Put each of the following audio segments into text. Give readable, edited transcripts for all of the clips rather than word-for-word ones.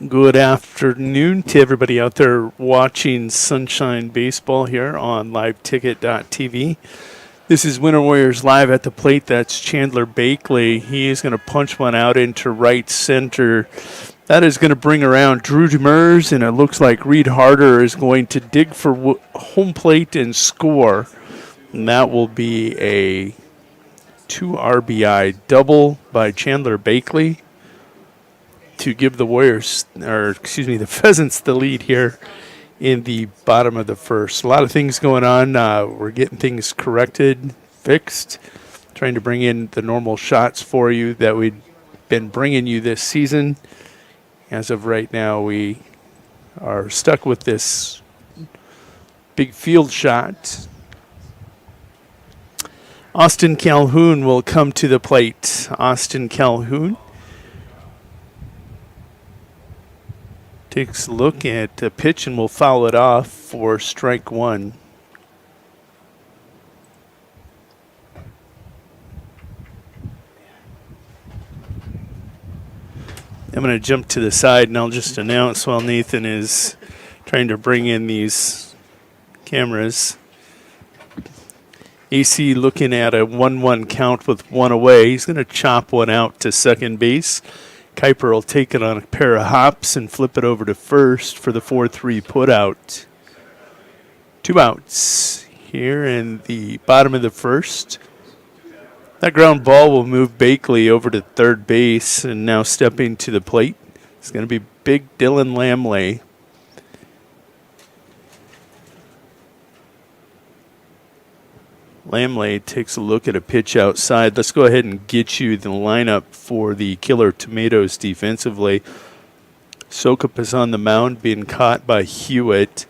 Good afternoon to everybody out there watching Sunshine Baseball here on liveticket.tv. This is Winter Warriors Live at the plate. That's Chandler Bakley. He is going to punch one out into right center. That is going to bring around Drew Demers, and it looks like Reed Harder is going to dig for home plate and score. And that will be a 2 RBI double by Chandler Bakley to give the the Pheasants the lead here in the bottom of the first. A lot of things going on. We're getting things corrected, fixed, trying to bring in the normal shots for you that we've been bringing you this season. As of right now, we are stuck with this big field shot. Austin Calhoun will come to the plate. Austin Calhoun takes a look at the pitch and will foul it off for strike one. I'm going to jump to the side and I'll just announce while Nathan is trying to bring in these cameras. AC looking at a 1-1 count with one away. He's going to chop one out to second base. Kuiper will take it on a pair of hops and flip it over to first for the 4-3 putout. 2 outs here in the bottom of the first. That ground ball will move Bakley over to third base, and now stepping to the plate is going to be big Dylan Lamley. Lamley takes a look at a pitch outside. Let's go ahead and get you the lineup for the Killer Tomatoes defensively. Sokup is on the mound, being caught by Hewitt.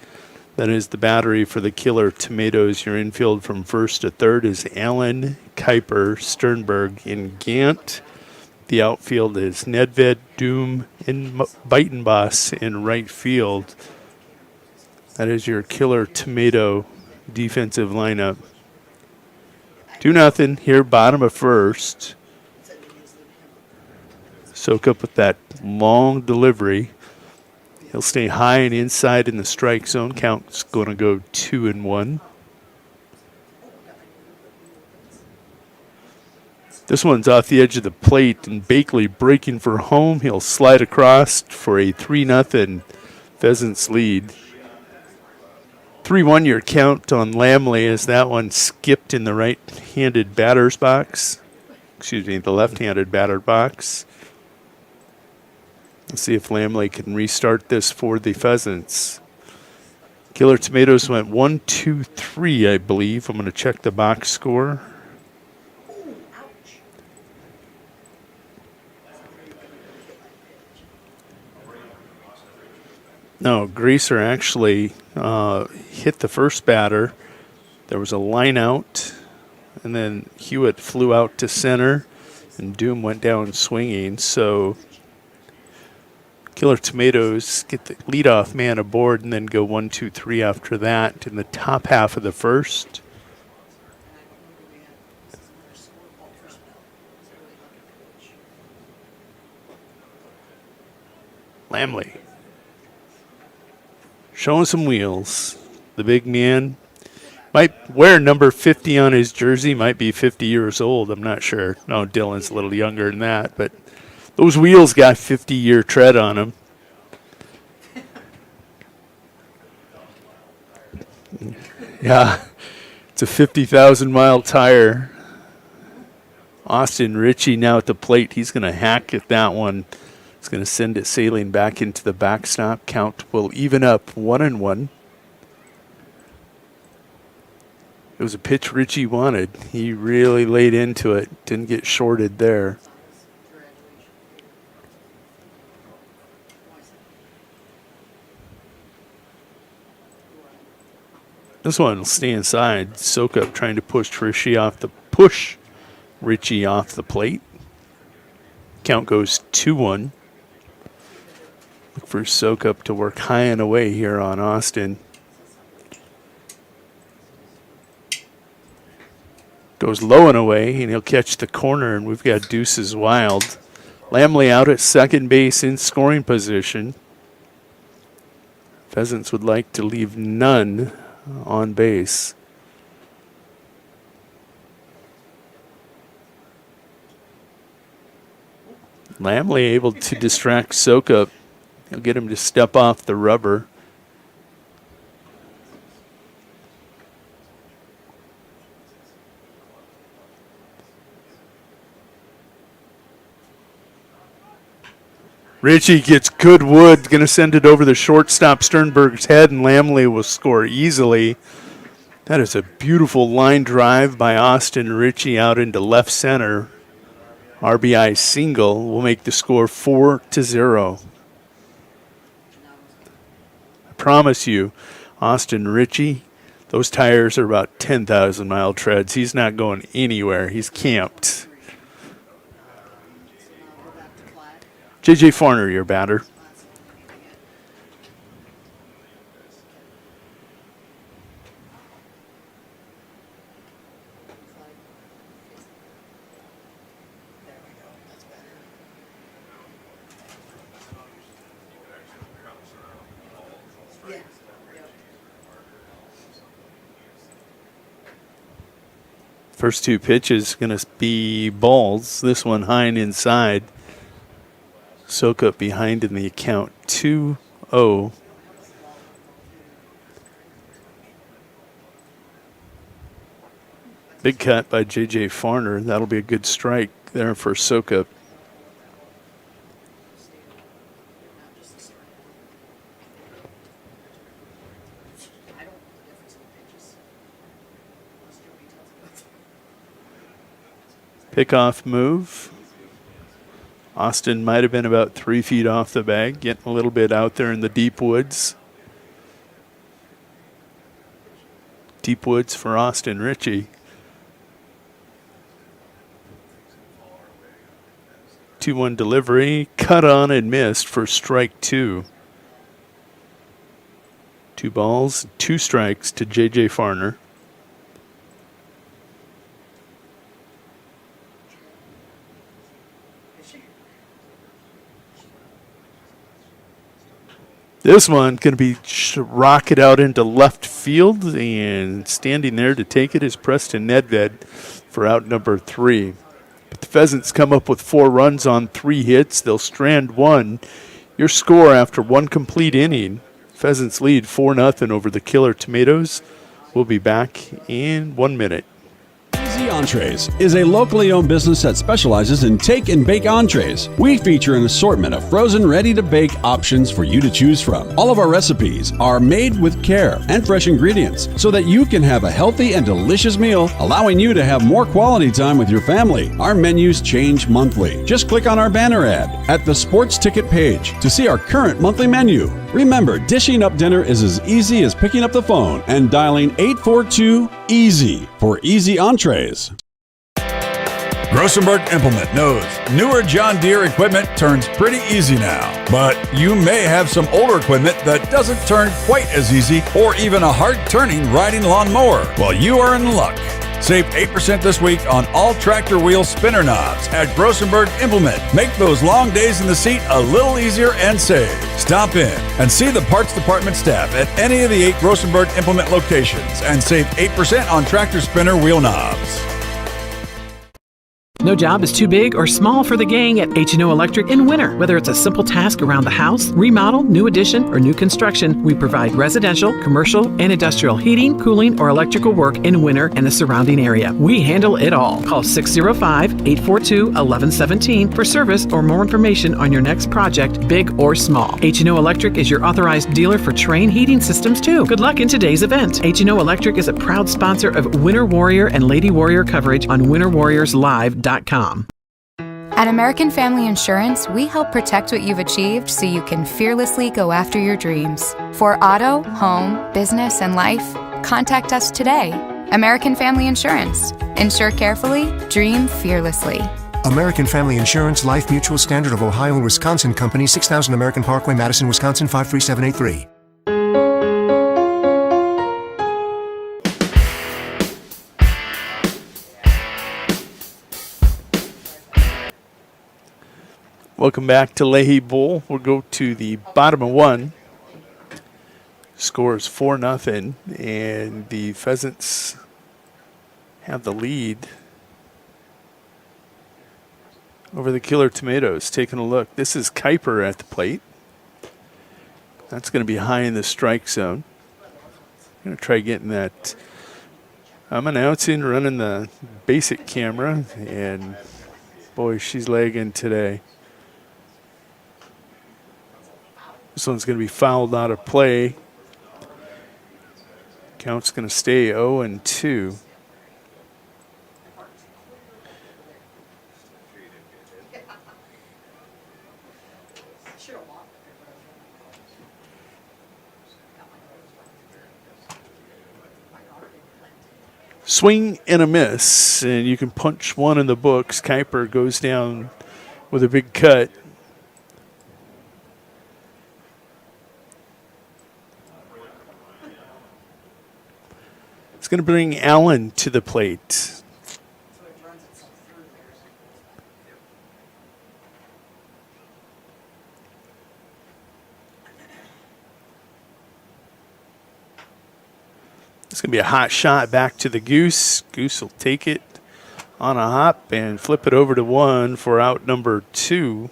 That is the battery for the Killer Tomatoes. Your infield from first to third is Allen, Kuiper, Sternberg, and Gant. The outfield is Nedved, Doom, and Beitenboss in right field. That is your Killer Tomato defensive lineup. 2-0 here, bottom of first. Sokup with that long delivery. He'll stay high and inside in the strike zone. Count's going to go 2-1. This one's off the edge of the plate, and Bakley breaking for home. He'll slide across for a 3-0 Pheasants lead. 3-1 your count on Lamley as that one skipped in the right-handed batter's box. The left-handed batter box. Let's see if Lamley can restart this for the Pheasants. Killer Tomatoes went 1-2-3, I believe. I'm going to check the box score. No, Greaser actually hit the first batter. There was a line out, and then Hewitt flew out to center, and Doom went down swinging. So Killer Tomatoes get the leadoff man aboard and then go 1-2-3 after that in the top half of the first. Lamley showing some wheels. The big man might wear number 50 on his jersey, might be 50 years old. I'm not sure. No, Dylan's a little younger than that, but those wheels got 50-year tread on them. Yeah, it's a 50,000-mile tire. Austin Ritchie now at the plate. He's going to hack at that one. He's going to send it sailing back into the backstop. Count will even up 1-1. It was a pitch Richie wanted. He really laid into it. Didn't get shorted there. This one will stay inside. Soak up trying to push Richie off the plate. Count goes 2-1. Look for Soak up to work high and away here on Austin. Goes low and away, and he'll catch the corner, and we've got Deuces Wild. Lamley out at second base in scoring position. Pheasants would like to leave none on base. Lamley able to distract Soak-Up. He'll get him to step off the rubber. Richie gets good wood, going to send it over the shortstop Sternberg's head, and Lamley will score easily. That is a beautiful line drive by Austin Richie out into left center. RBI single will make the score 4-0. I promise you, Austin Richie, those tires are about 10,000 mile treads. He's not going anywhere. He's camped. J.J. Farner, your batter. First two pitches going to be balls. This one high and inside. Soak up behind in the account 2-0. Big cut by J.J. Farner. That'll be a good strike there for Soak Up. Pickoff move. Austin might have been about 3 feet off the bag, getting a little bit out there in the deep woods. Deep woods for Austin Richie. 2-1 delivery, cut on and missed for strike two. 2 balls, 2 strikes to J.J. Farner. This one going to be rocket out into left field, and standing there to take it is Preston Nedved for out number 3. But the Pheasants come up with 4 runs on 3 hits. They'll strand 1. Your score after 1 complete inning. Pheasants lead 4-0 over the Killer Tomatoes. We'll be back in 1 minute. Easy Entrees is a locally owned business that specializes in take and bake entrees. We feature an assortment of frozen, ready-to-bake options for you to choose from. All of our recipes are made with care and fresh ingredients so that you can have a healthy and delicious meal, allowing you to have more quality time with your family. Our menus change monthly. Just click on our banner ad at the sports ticket page to see our current monthly menu. Remember, dishing up dinner is as easy as picking up the phone and dialing 842-EASY for Easy Entrees. Grossenberg Implement knows newer John Deere equipment turns pretty easy now, but you may have some older equipment that doesn't turn quite as easy or even a hard-turning riding lawnmower. Well, you are in luck. Save 8% this week on all tractor wheel spinner knobs at Grossenberg Implement. Make those long days in the seat a little easier and save. Stop in and see the parts department staff at any of the 8 Grossenberg Implement locations and save 8% on tractor spinner wheel knobs. No job is too big or small for the gang at H&O Electric in winter. Whether it's a simple task around the house, remodel, new addition, or new construction, we provide residential, commercial, and industrial heating, cooling, or electrical work in winter and the surrounding area. We handle it all. Call 605-842-1117 for service or more information on your next project, big or small. H&O Electric is your authorized dealer for Trane heating systems too. Good luck in today's event. H&O Electric is a proud sponsor of Winter Warrior and Lady Warrior coverage on winterwarriorslive.com. At American Family Insurance, we help protect what you've achieved so you can fearlessly go after your dreams. For auto, home, business, and life, contact us today. American Family Insurance. Insure carefully, dream fearlessly. American Family Insurance, Life Mutual, Standard of Ohio and Wisconsin Company, 6000 American Parkway, Madison, Wisconsin, 53783. Welcome back to Leahy Bowl. We'll go to the bottom of one. Score is 4-0, and the Pheasants have the lead over the Killer Tomatoes. Taking a look. This is Kuiper at the plate. That's going to be high in the strike zone. I'm going to try getting that. I'm announcing, running the basic camera, and boy, she's lagging today. This one's going to be fouled out of play. Count's going to stay 0-2. Swing and a miss, and you can punch one in the books. Kuiper goes down with a big cut. It's going to bring Allen to the plate. It's going to be a hot shot back to the Goose. Goose will take it on a hop and flip it over to one for out number 2.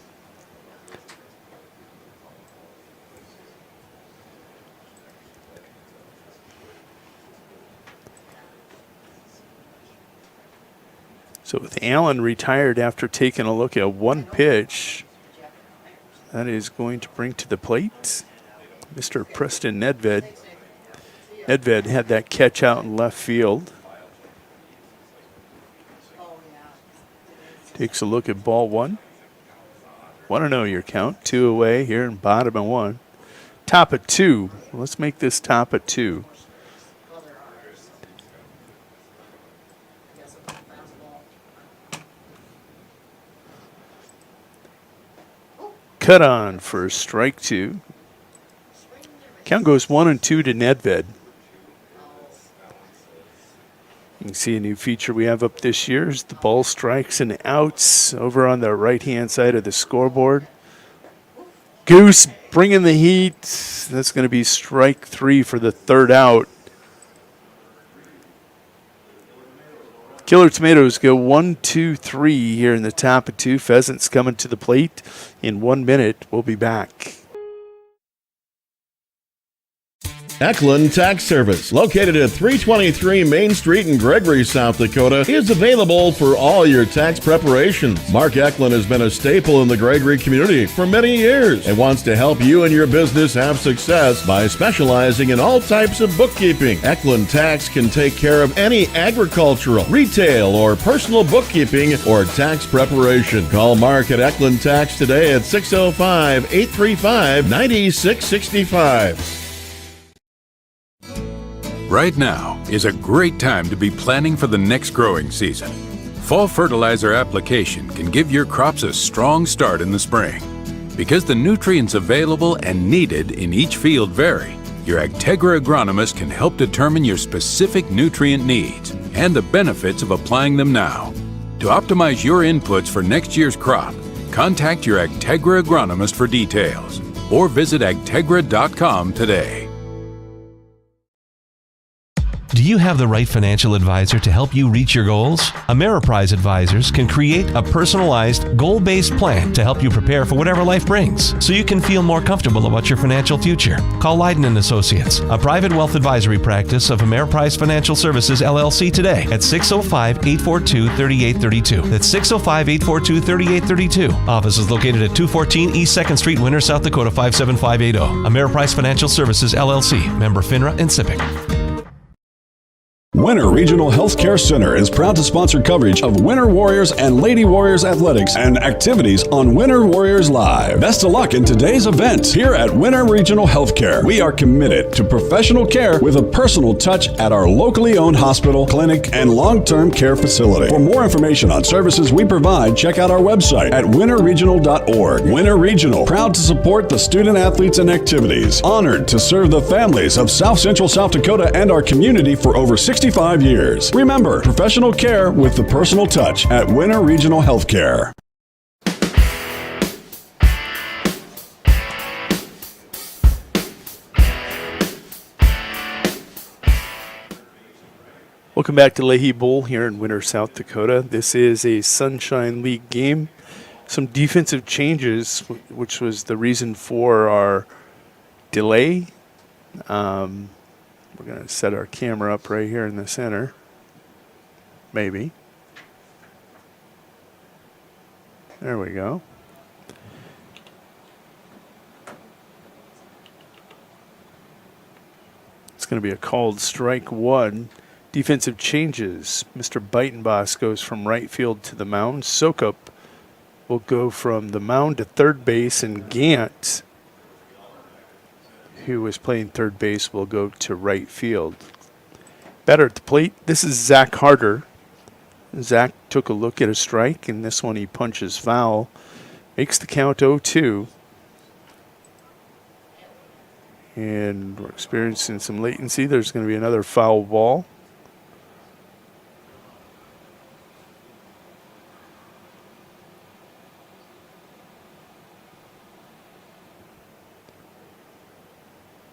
So with Allen retired after taking a look at one pitch, that is going to bring to the plate Mr. Preston Nedved. Nedved had that catch out in left field. Takes a look at ball one. 1-0 your count. 2 away here in bottom of one. Top of 2. Let's make this top of 2. Cut on for strike 2. Count goes 1-2 to Nedved. You can see a new feature we have up this year is the ball strikes and outs over on the right-hand side of the scoreboard. Goose bringing the heat. That's going to be strike 3 for the third out. Killer Tomatoes go 1-2-3 here in the top of 2. Pheasants coming to the plate in 1 minute. We'll be back. Eklund Tax Service, located at 323 Main Street in Gregory, South Dakota, is available for all your tax preparations. Mark Eklund has been a staple in the Gregory community for many years and wants to help you and your business have success by specializing in all types of bookkeeping. Eklund Tax can take care of any agricultural, retail, or personal bookkeeping or tax preparation. Call Mark at Eklund Tax today at 605-835-9665. Right now is a great time to be planning for the next growing season. Fall fertilizer application can give your crops a strong start in the spring. Because the nutrients available and needed in each field vary, your Agtegra agronomist can help determine your specific nutrient needs and the benefits of applying them now. To optimize your inputs for next year's crop, contact your Agtegra agronomist for details or visit agtegra.com today. Do you have the right financial advisor to help you reach your goals? Ameriprise Advisors can create a personalized, goal-based plan to help you prepare for whatever life brings, so you can feel more comfortable about your financial future. Call Leiden & Associates, a private wealth advisory practice of Ameriprise Financial Services, LLC today at 605-842-3832. That's 605-842-3832. Office is located at 214 East 2nd Street, Winter, South Dakota 57580. Ameriprise Financial Services, LLC. Member FINRA and SIPC. Winter Regional Healthcare Center is proud to sponsor coverage of Winter Warriors and Lady Warriors athletics and activities on Winter Warriors Live. Best of luck in today's event. Here at Winter Regional Healthcare, we are committed to professional care with a personal touch at our locally owned hospital, clinic, and long-term care facility. For more information on services we provide, check out our website at winterregional.org. Winter Regional, proud to support the student athletes and activities. Honored to serve the families of South Central South Dakota and our community for over 65 years. Remember, professional care with the personal touch at Winter Regional Healthcare. Welcome back to Leahy Bowl here in Winter, South Dakota. This is a Sunshine League game. Some defensive changes, which was the reason for our delay. We're going to set our camera up right here in the center. Maybe. There we go. It's going to be a called strike one. Defensive changes. Mr. Beitenboss goes from right field to the mound. Sokup will go from the mound to third base, and Gant, who was playing third base, will go to right field. Batter at the plate, this is Zach Harder. Zach took a look at a strike, and this one he punches foul. Makes the count 0-2. And we're experiencing some latency. There's going to be another foul ball.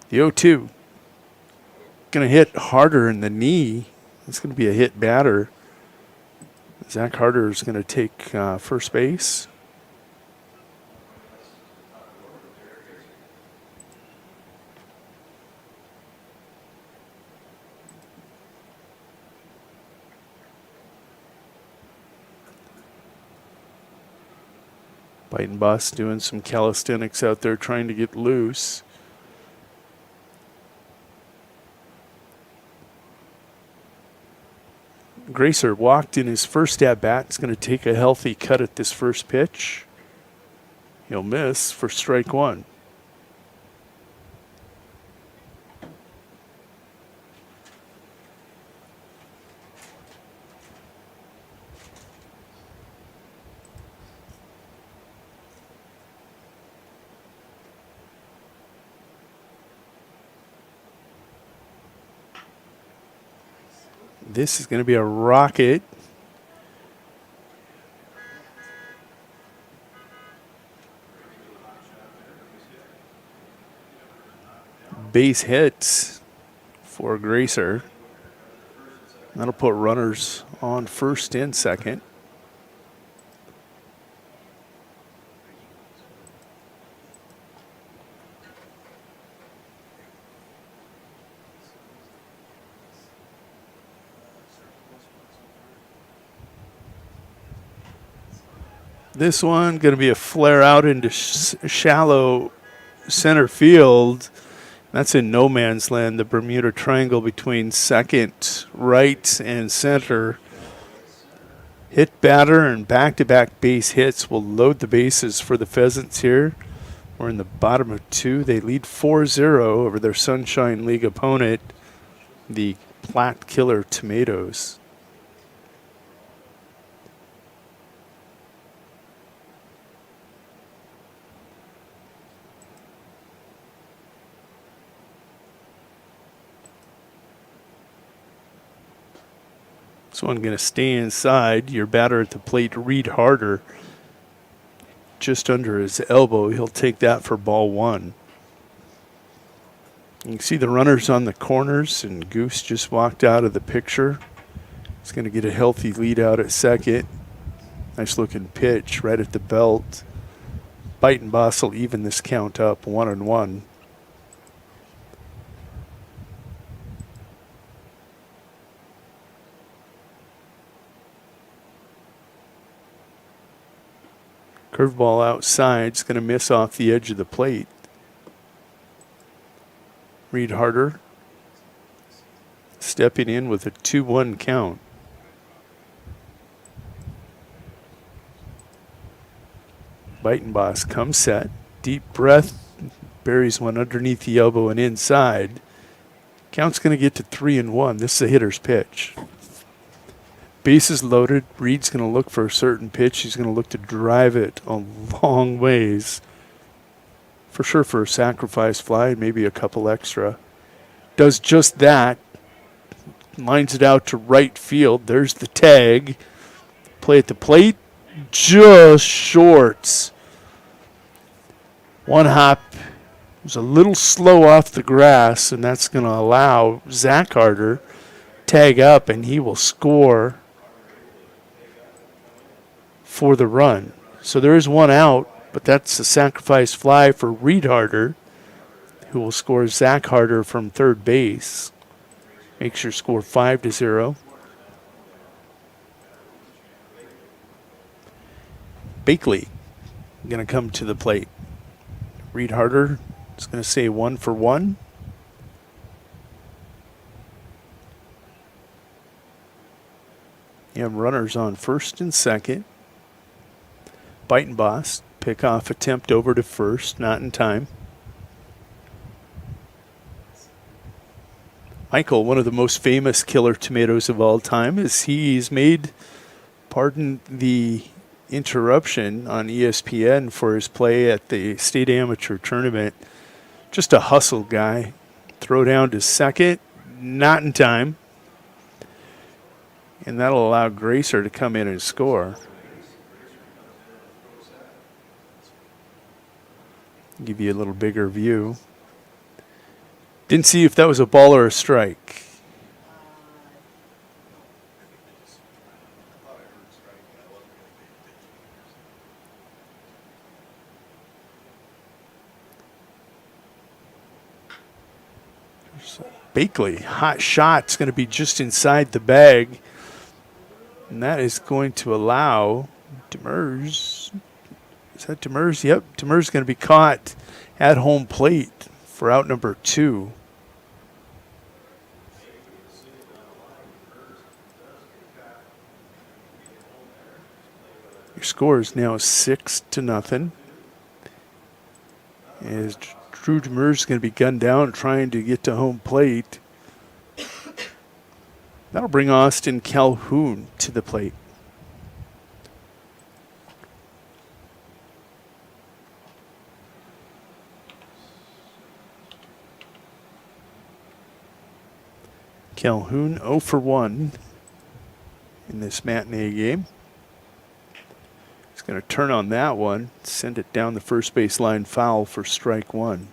The 0-2. Going to hit Harder in the knee. It's going to be a hit batter. Zach Harder is going to take first base. Beitenboss doing some calisthenics out there trying to get loose. Gracer walked in his first at-bat. He's going to take a healthy cut at this first pitch. He'll miss for strike one. This is going to be a rocket. Base hits for Gracer. That'll put runners on first and second. This one going to be a flare out into shallow center field. That's in no man's land, the Bermuda Triangle between second, right, and center. Hit batter and back-to-back base hits will load the bases for the Pheasants here. We're in the bottom of two. They lead 4-0 over their Sunshine League opponent, the Platte Killer Tomatoes. This one going to stay inside. Your batter at the plate, Reed Harder, just under his elbow. He'll take that for ball one. You can see the runners on the corners, and Goose just walked out of the picture. He's going to get a healthy lead out at second. Nice looking pitch right at the belt. Bite and Boss will even this count up 1-1. Curveball outside. It's going to miss off the edge of the plate. Reed Harder stepping in with a 2-1 count. Biting Boss comes set. Deep breath. Buries one underneath the elbow and inside. Count's going to get to 3-1. This is a hitter's pitch. Bases loaded. Reed's going to look for a certain pitch. He's going to look to drive it a long ways. For sure for a sacrifice fly and maybe a couple extra. Does just that. Lines it out to right field. There's the tag. Play at the plate. Just shorts. One hop was a little slow off the grass, and that's going to allow Zach Harder tag up, and he will score for the run. So there is one out, but that's a sacrifice fly for Reed Harder, who will score Zach Harder from third base. Makes your score 5-0. Bakley going to come to the plate. Reed Harder is going to say 1-for-1. You have runners on first and second. Biting Boss, pickoff attempt over to first, not in time. Michael, one of the most famous killer tomatoes of all time, is he's made, pardon the interruption, on ESPN for his play at the state amateur tournament. Just a hustle guy. Throw down to second, not in time. And that'll allow Gracer to come in and score. Give you a little bigger view. Didn't see if that was a ball or a strike. Bakley, hot shot. It's going to be just inside the bag. And that is going to allow Demers. Is that Demers? Yep, Demers going to be caught at home plate for out number 2. Your score is now 6-0. As Drew Demers is going to be gunned down trying to get to home plate. That'll bring Austin Calhoun to the plate. Calhoun 0-for-1 in this matinee game. He's going to turn on that one, send it down the first base line, foul for strike 1.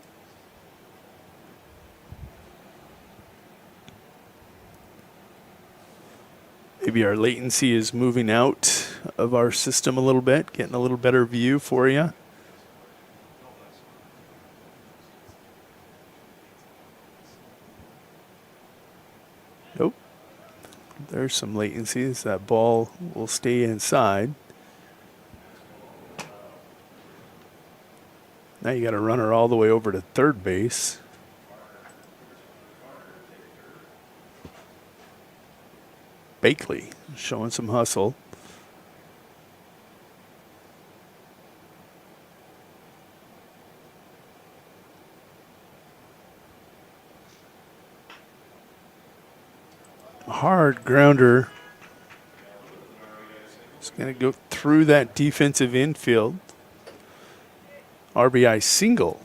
Maybe our latency is moving out of our system a little bit, getting a little better view for you. Nope. There's some latency as that ball will stay inside. Now you got a runner all the way over to third base. Bakley showing some hustle. Hard grounder. It's going to go through that defensive infield. RBI single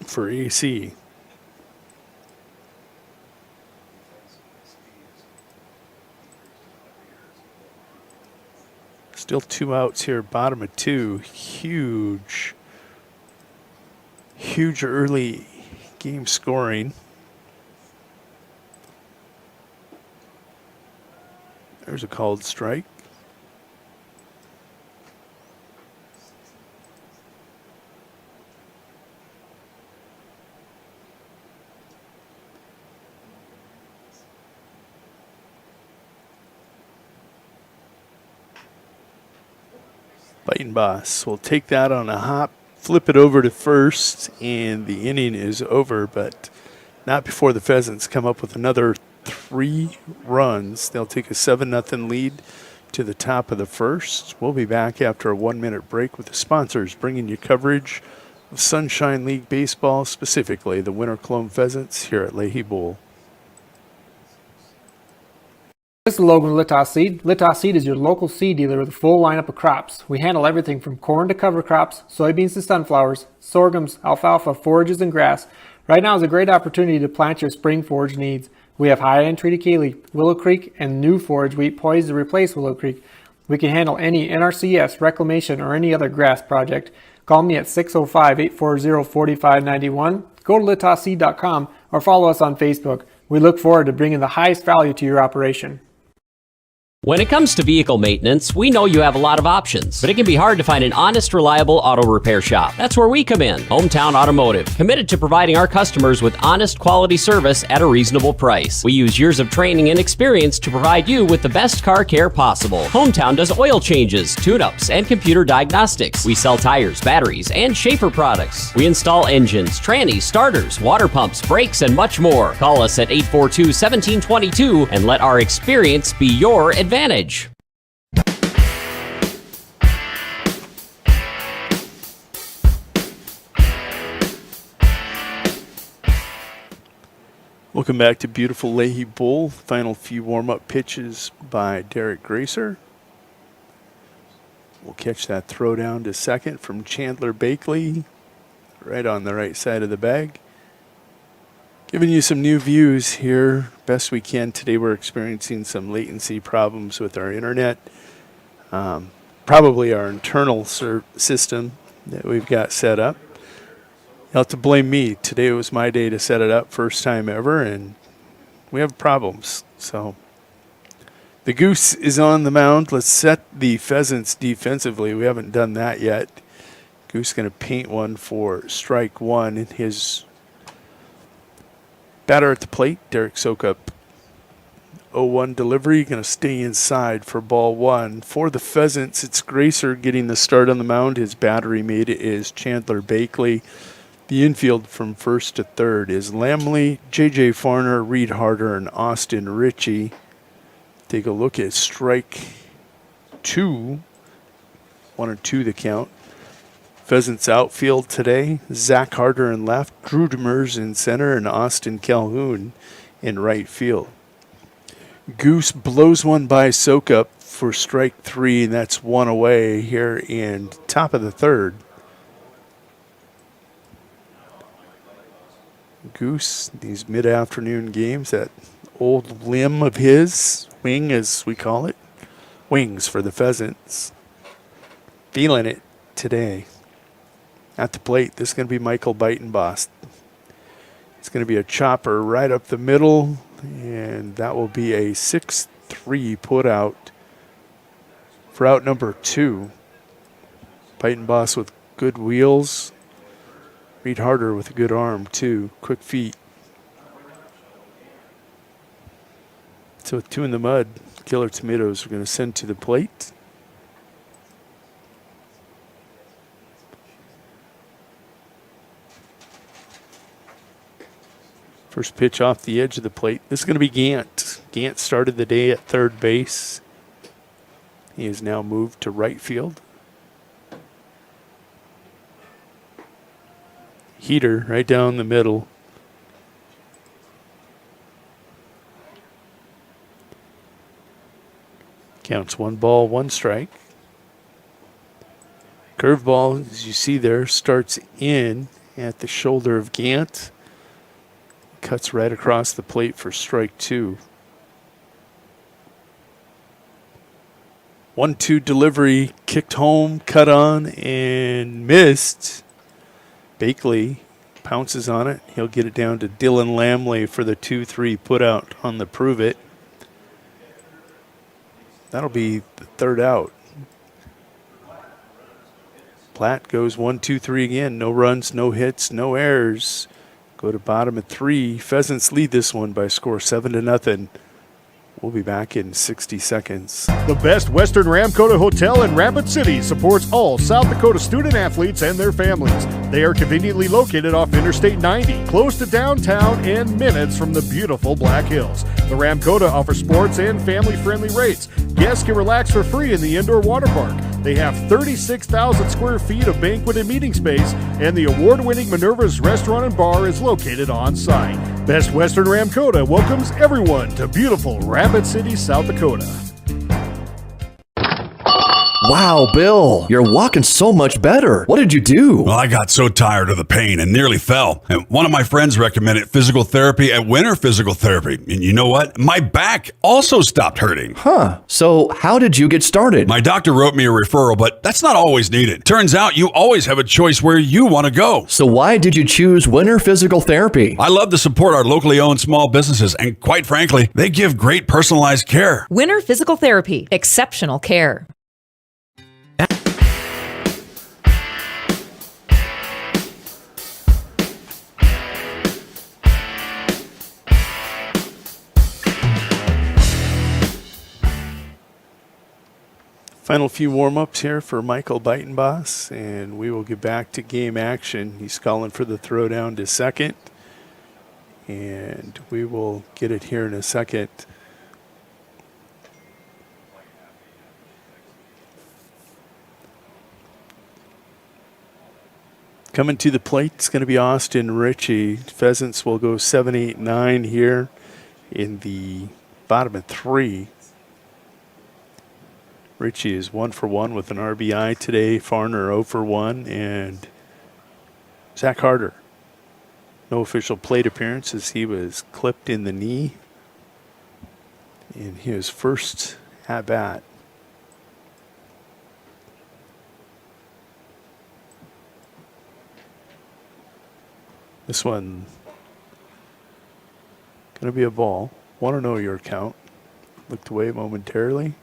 for AC. Still 2 outs here, bottom of 2. Huge early game scoring. There's a called strike. Biting Boss will take that on a hop, flip it over to first, and the inning is over, but not before the Pheasants come up with another 3 runs. They'll take a 7-0 lead to the top of the first. We'll be back after a 1-minute break with the sponsors bringing you coverage of Sunshine League Baseball, specifically the Winter Colome Pheasants here at Leahy Bowl. This is Logan with Litas Seed. Litas Seed is your local seed dealer with a full lineup of crops. We handle everything from corn to cover crops, soybeans to sunflowers, sorghums, alfalfa, forages, and grass. Right now is a great opportunity to plant your spring forage needs. We have high-end triticale, Willow Creek, and new forage wheat poised to replace Willow Creek. We can handle any NRCS, reclamation, or any other grass project. Call me at 605-840-4591. Go to litasseed.com or follow us on Facebook. We look forward to bringing the highest value to your operation. When it comes to vehicle maintenance, we know you have a lot of options, but it can be hard to find an honest, reliable auto repair shop. That's where we come in, Hometown Automotive, committed to providing our customers with honest, quality service at a reasonable price. We use years of training and experience to provide you with the best car care possible. Hometown does oil changes, tune-ups, and computer diagnostics. We sell tires, batteries, and Schaefer products. We install engines, trannies, starters, water pumps, brakes, and much more. Call us at 842-1722 and let our experience be your advantage. Welcome back to beautiful Leahy Bowl. Final few warm-up pitches by Derek Gracer. We'll catch that throw down to second from Chandler Bakley, right on the right side of the bag. Giving you some new views here, best we can. Today we're experiencing some latency problems with our internet. Probably our internal system that we've got set up. You'll have to blame me. Today was my day to set it up, first time ever, and we have problems. So the Goose is on the mound. Let's set the Pheasants defensively. We haven't done that yet. Goose going to paint one for strike one. And his batter at the plate, Derek Sokup. 0-1 delivery, going to stay inside for ball one. For the Pheasants, it's Gracer getting the start on the mound. His battery mate is Chandler Bakley. The infield from first to third is Lamley, J.J. Farner, Reed Harder, and Austin Ritchie. Take a look at strike two. 1-2 the count. Pheasants outfield today, Zach Harder in left, Drew Demers in center, and Austin Calhoun in right field. Goose blows one by Sokup for strike three, and that's one away here in top of the third. Goose, these mid-afternoon games, that old limb of his, wing as we call it, wings for the Pheasants. Feeling it today. At the plate, this is going to be Michael Biting Boss. It's going to be a chopper right up the middle, and that will be a 6-3 put out for out number 2. Biting Boss with good wheels. Reed Harder with a good arm, too. Quick feet. So with 2 in the mud, Killer Tomatoes are going to send to the plate. First pitch off the edge of the plate. This is going to be Gant. Gant started the day at third base. He is now moved to right field. Heater right down the middle. Counts 1 ball, 1 strike. Curveball, as you see there, starts in at the shoulder of Gant. Cuts right across the plate for strike 2. 1-2 delivery, kicked home, cut on, and missed. Bakley pounces on it. He'll get it down to Dylan Lamley for the 2-3 put out on the prove it. That'll be the third out. Platte goes 1-2-3 again. No runs, no hits, no errors. Go to bottom at 3. Pheasants lead this one by a score 7-0. We'll be back in 60 seconds. The Best Western Ramkota Hotel in Rapid City supports all South Dakota student athletes and their families. They are conveniently located off Interstate 90, close to downtown and minutes from the beautiful Black Hills. The Ramkota offers sports and family-friendly rates. Guests can relax for free in the indoor water park. They have 36,000 square feet of banquet and meeting space, and the award-winning Minerva's Restaurant and Bar is located on site. Best Western Ramkota welcomes everyone to beautiful Rapid City, South Dakota. Wow, Bill, you're walking so much better. What did you do? Well, I got so tired of the pain and nearly fell. And one of my friends recommended physical therapy at Winter Physical Therapy. And you know what? My back also stopped hurting. Huh. So how did you get started? My doctor wrote me a referral, but that's not always needed. Turns out you always have a choice where you want to go. So why did you choose Winter Physical Therapy? I love to support our locally owned small businesses, and quite frankly, they give great personalized care. Winter Physical Therapy. Exceptional care. Final few warm-ups here for Michael Beitenboss, and we will get back to game action. He's calling for the throw down to second, and we will get it here in a second. Coming to the plate, it's going to be Austin Ritchie. Pheasants will go 7, 8, 9 here in the bottom of 3. Ritchie is 1 for 1 with an RBI today. Farner 0 for 1, and Zach Harder. No official plate appearance as he was clipped in the knee in his first at bat. This one gonna be a ball. Want to know your count. Looked away momentarily.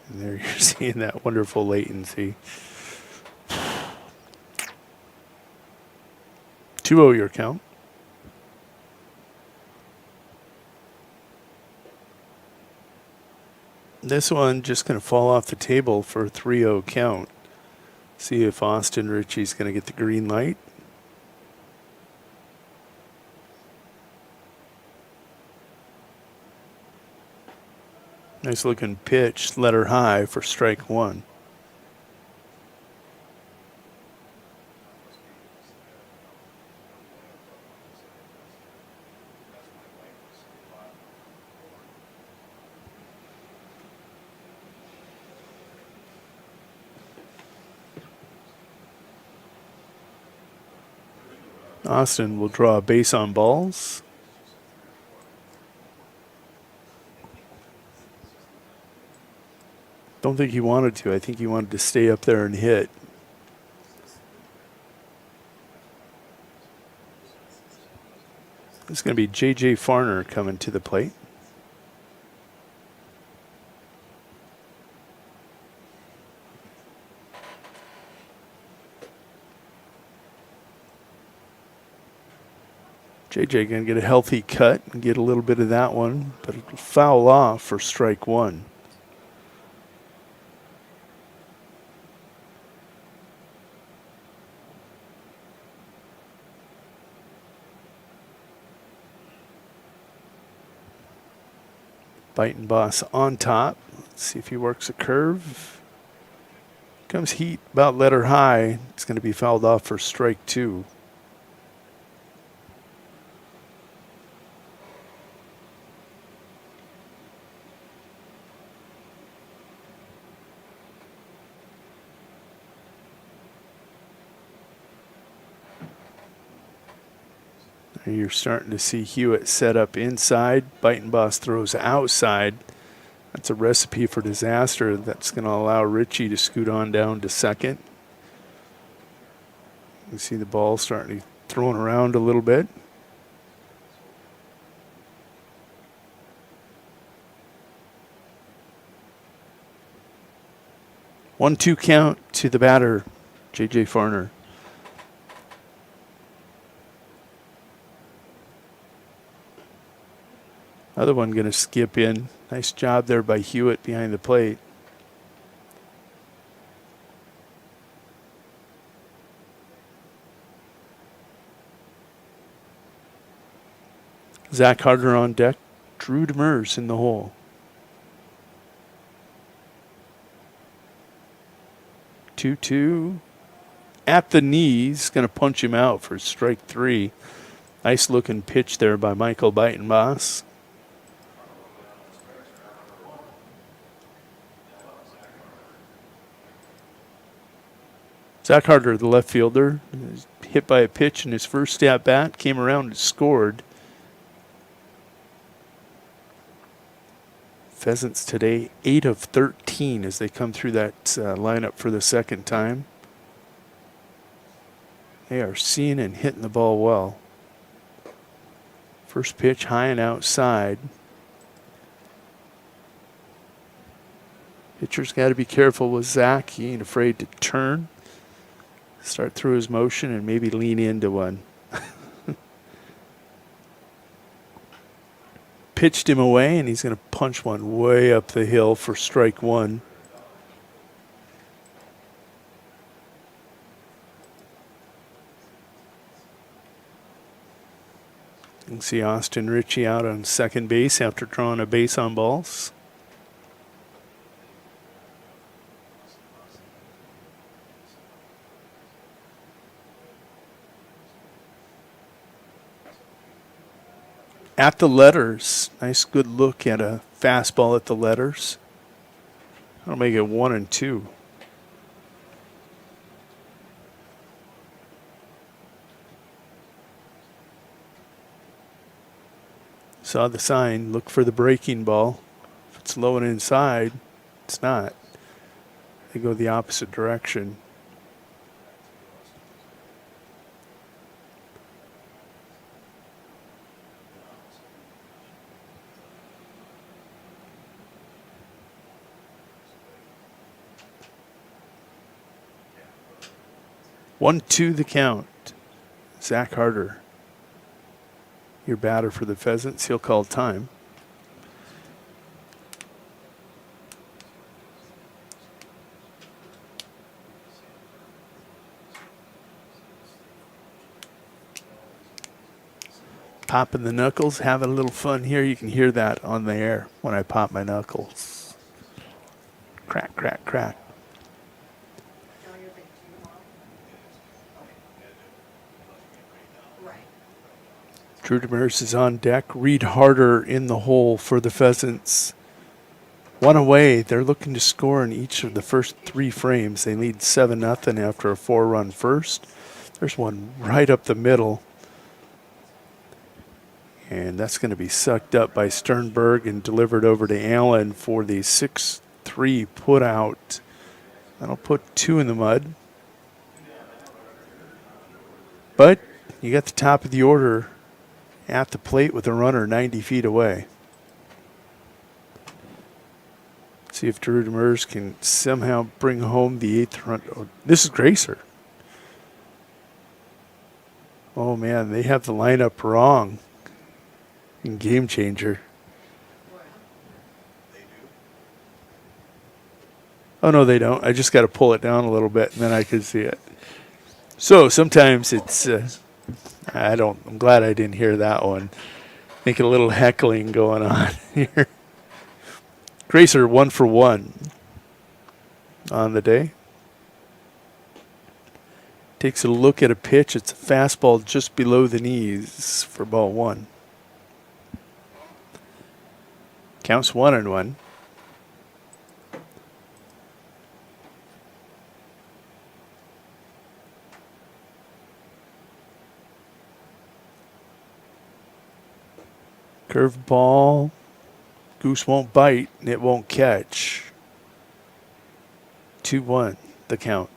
And there you're seeing that wonderful latency. 2-0 your count. This one just going to fall off the table for a 3-0 count. See if Austin Ritchie's going to get the green light. Nice looking pitch, letter high for strike 1. Austin will draw a base on balls. Don't think he wanted to. I think he wanted to stay up there and hit. It's going to be J.J. Farner coming to the plate. J.J. going to get a healthy cut and get a little bit of that one, but it'll foul off for strike 1. Beitenboss on top. Let's see if he works a curve. Comes heat about letter high. It's going to be fouled off for strike 2. You're starting to see Hewitt set up inside. Beitenboss throws outside. That's a recipe for disaster. That's going to allow Richie to scoot on down to second. You see the ball starting to thrown around a little bit. One-two count to the batter, J.J. Farner. Other one going to skip in. Nice job there by Hewitt behind the plate. Zach Harder on deck. Drew Demers in the hole. 2-2. At the knees. Going to punch him out for strike 3. Nice looking pitch there by Michael Beitenboss. Zach Harder, the left fielder, hit by a pitch in his first at bat, came around and scored. Pheasants today 8 of 13 as they come through that lineup for the second time. They are seeing and hitting the ball well. First pitch high and outside. Pitcher's got to be careful with Zach. He ain't afraid to turn. Start through his motion and maybe lean into one. Pitched him away, and he's going to punch one way up the hill for strike 1. You can see Austin Ritchie out on second base after drawing a base on balls. At the letters, nice good look at a fastball at the letters. That'll make it 1-2. Saw the sign, look for the breaking ball. If it's low and inside, it's not. They go the opposite direction. One-two the count. Zach Harder, your batter for the Pheasants. He'll call time. Popping the knuckles, having a little fun here. You can hear that on the air when I pop my knuckles. Crack, crack, crack. Drew Demers is on deck. Reed Harder in the hole for the Pheasants. One away. They're looking to score in each of the first 3 frames. They lead 7-0 after a 4-run first. There's one right up the middle. And that's going to be sucked up by Sternberg and delivered over to Allen for the 6-3 put out. That'll put 2 in the mud. But you got the top of the order at the plate with a runner 90 feet away. See if Drew Demers can somehow bring home the 8th run. Oh, this is Gracer. Oh man, they have the lineup wrong in Game Changer. Oh no, they don't. I just got to pull it down a little bit and then I can see it. So sometimes it's I'm glad I didn't hear that one. Think a little heckling going on here. Gracer 1 for 1 on the day. Takes a look at a pitch. It's a fastball just below the knees for ball 1. Counts 1-1. Curveball Goose won't bite, and it won't catch. 2-1, the count.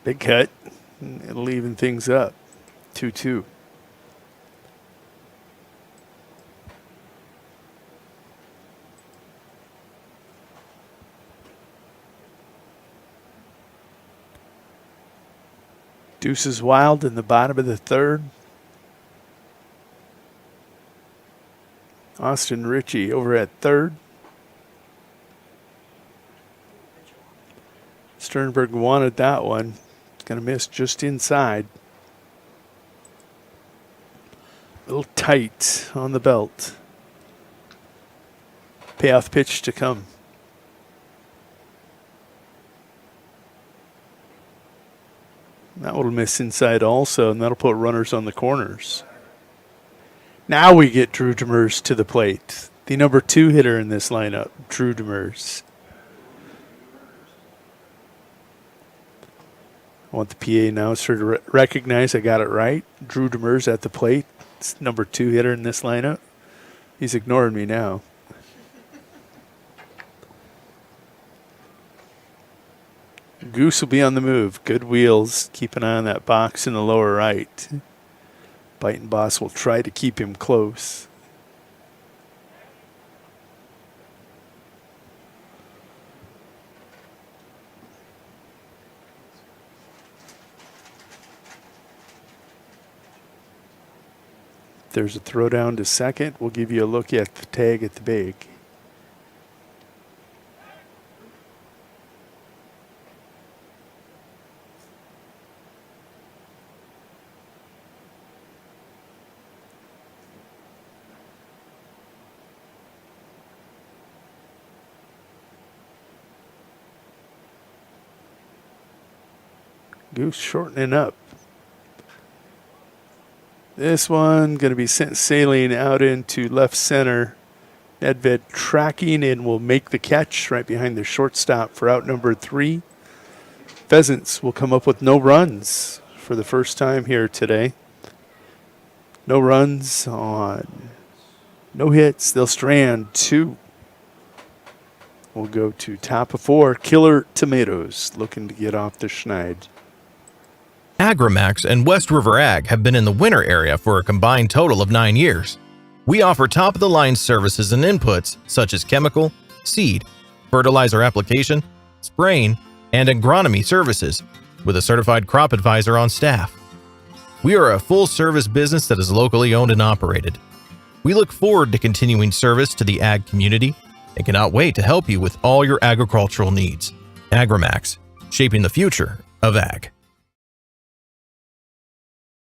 Big cut. It'll even things up. 2-2. Deuce is wild in the bottom of the third. Austin Ritchie over at third. Sternberg wanted that one. Going to miss just inside. A little tight on the belt. Payoff pitch to come. That will miss inside also, and that'll put runners on the corners. Now we get Drew Demers to the plate. The number 2 hitter in this lineup, Drew Demers. I want the PA announcer to recognize I got it right. Drew Demers at the plate. It's number 2 hitter in this lineup. He's ignoring me now. Goose will be on the move. Good wheels. Keep an eye on that box in the lower right. Biting Boss will try to keep him close. There's a throw down to second. We'll give you a look at the tag at the bag. Goose shortening up. This one going to be sent sailing out into left center. Nedved tracking and will make the catch right behind the shortstop for out number 3. Pheasants will come up with no runs for the first time here today. No runs on no hits. They'll strand 2. We'll go to top of 4. Killer Tomatoes looking to get off the schneid. Agrimax and West River Ag have been in the winter area for a combined total of 9 years. We offer top-of-the-line services and inputs such as chemical, seed, fertilizer application, spraying, and agronomy services with a certified crop advisor on staff. We are a full-service business that is locally owned and operated. We look forward to continuing service to the ag community and cannot wait to help you with all your agricultural needs. Agrimax, shaping the future of ag.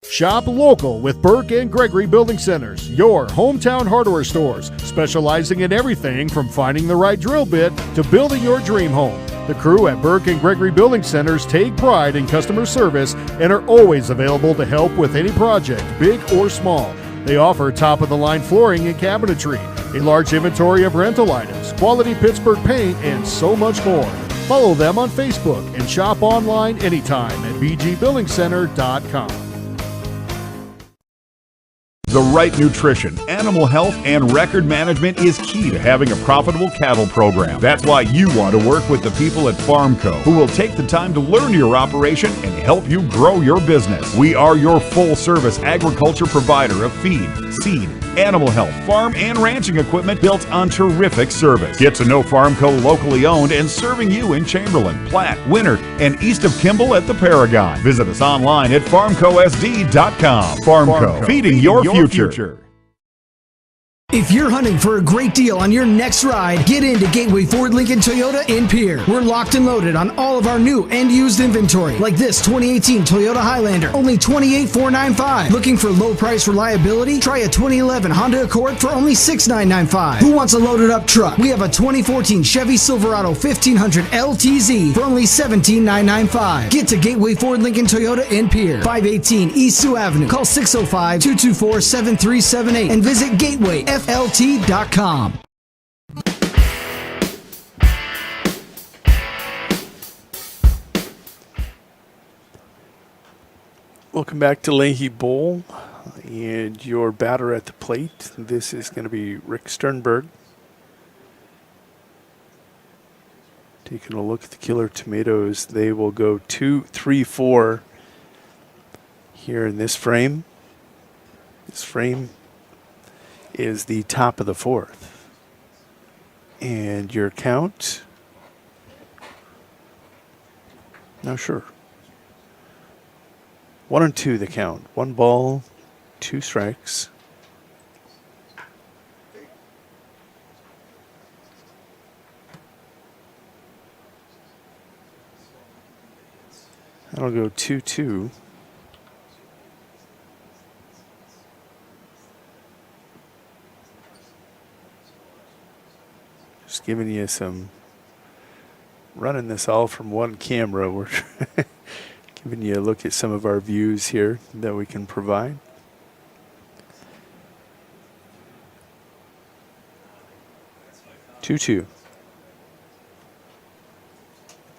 Shop local with Burke and Gregory Building Centers, your hometown hardware stores, specializing in everything from finding the right drill bit to building your dream home. The crew at Burke and Gregory Building Centers take pride in customer service and are always available to help with any project, big or small. They offer top-of-the-line flooring and cabinetry, a large inventory of rental items, quality Pittsburgh paint, and so much more. Follow them on Facebook and shop online anytime at bgbuildingcenter.com. The right nutrition, animal health, and record management is key to having a profitable cattle program. That's why you want to work with the people at Farmco, who will take the time to learn your operation and help you grow your business. We are your full-service agriculture provider of feed, seed, animal health, farm, and ranching equipment built on terrific service. Get to know Farmco locally owned and serving you in Chamberlain, Platte, Winter, and east of Kimball at the Paragon. Visit us online at farmcosd.com. Farmco, feeding your future. If you're hunting for a great deal on your next ride, get into Gateway Ford Lincoln Toyota in Pierre. We're locked and loaded on all of our new and used inventory, like this 2018 Toyota Highlander, only $28,495. Looking for low price reliability? Try a 2011 Honda Accord for only $6,995. Who wants a loaded up truck? We have a 2014 Chevy Silverado 1500 LTZ for only $17,995. Get to Gateway Ford Lincoln Toyota in Pierre, 518 East Sioux Avenue. Call 605-224-7378 and visit GatewayFLT.com. Welcome back to Leahy Bowl, and your batter at the plate. This is going to be Rick Sternberg. Taking a look at the Killer Tomatoes, they will go 2-3-4 here in this frame. This frame is the top of the fourth. And your count? No, sure. 1-2 the count. 1 ball, 2 strikes. That'll go 2-2. Just giving you some, running this all from one camera. We're giving you a look at some of our views here that we can provide. Two.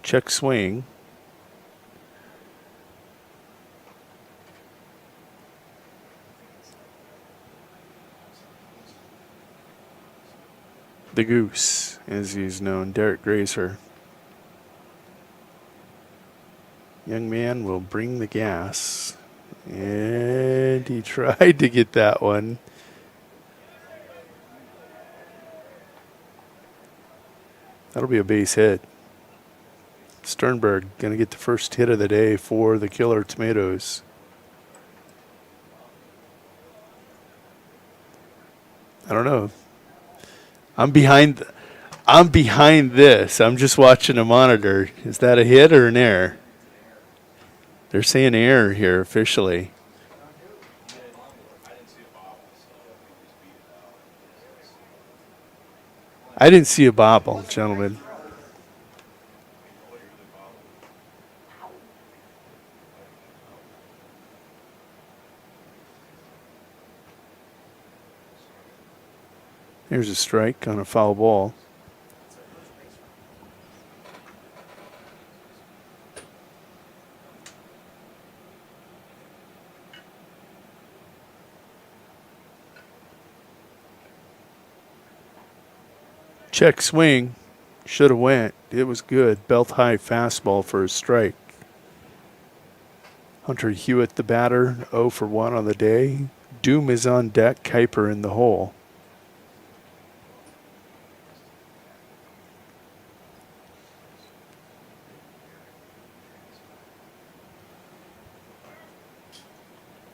Check swing. The Goose, as he's known, Derek Grazer. Young man will bring the gas. And he tried to get that one. That'll be a base hit. Sternberg going to get the first hit of the day for the Killer Tomatoes. I don't know. I'm behind this. I'm just watching a monitor. Is that a hit or an error? They're saying error here officially. I didn't see a bobble, gentlemen. Here's a strike on a foul ball. Check swing. Should have went. It was good. Belt high fastball for a strike. Hunter Hewitt, the batter, 0 for 1 on the day. Doom is on deck. Kuiper in the hole.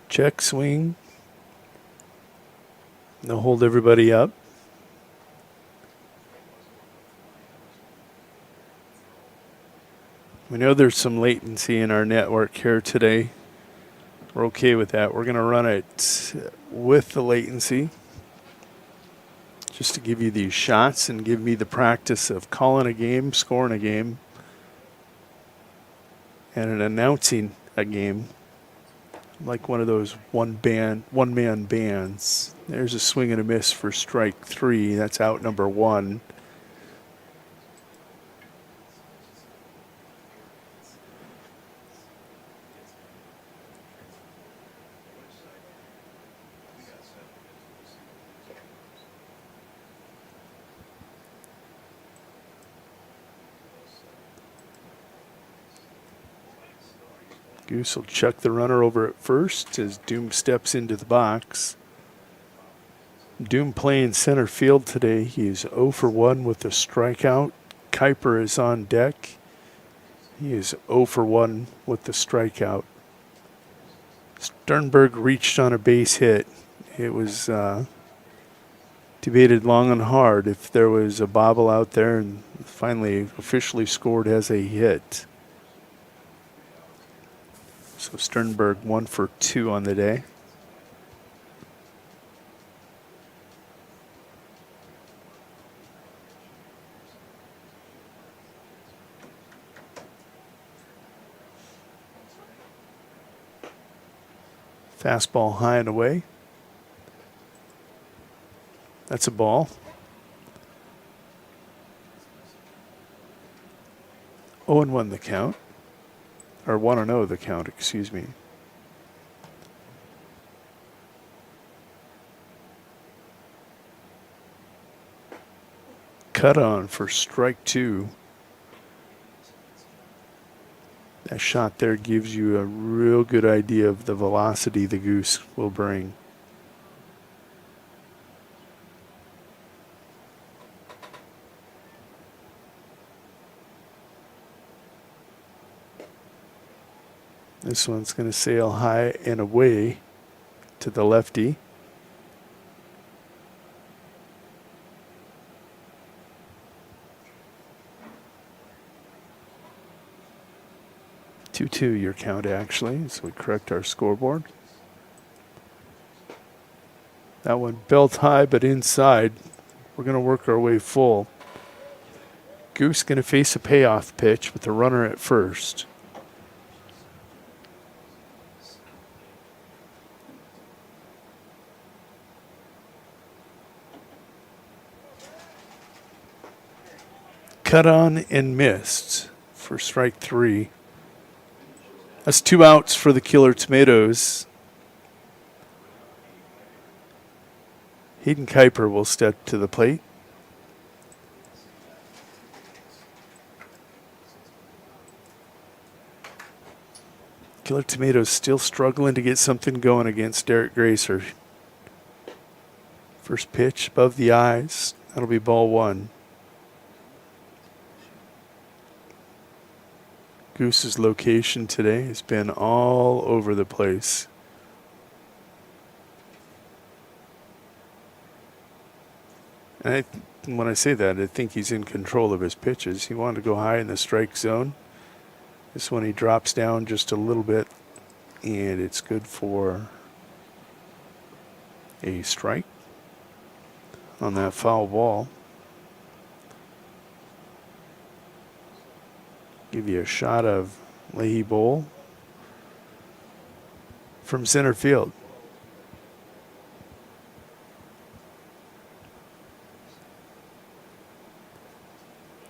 Check swing. They'll hold everybody up. We know there's some latency in our network here today. We're okay with that. We're going to run it with the latency just to give you these shots and give me the practice of calling a game, scoring a game, and announcing a game. Like one of those one-man bands. There's a swing and a miss for strike 3. That's out number 1. Goose will chuck the runner over at first as Doom steps into the box. Doom playing center field today. He's 0 for 1 with a strikeout. Kuiper is on deck. He is 0 for 1 with the strikeout. Sternberg reached on a base hit. It was debated long and hard if there was a bobble out there, and finally officially scored as a hit. So Sternberg 1 for 2 on the day. Fastball high and away. That's a ball. 0-1 the count. Or 1-0 the count, excuse me. Cut on for strike 2. That shot there gives you a real good idea of the velocity the goose will bring. This one's going to sail high and away to the lefty. Two your count actually, so we correct our scoreboard. That one belt high but inside. We're going to work our way full. Goose going to face a payoff pitch with the runner at first. Cut on and missed for strike 3. That's 2 outs for the Killer Tomatoes. Hayden Kuiper will step to the plate. Killer Tomatoes still struggling to get something going against Derek Gracer. First pitch above the eyes. That'll be ball 1. Goose's location today has been all over the place. And when I say that, I think he's in control of his pitches. He wanted to go high in the strike zone. This one he drops down just a little bit, and it's good for a strike on that foul ball. Give you a shot of Leahy Bowl from center field.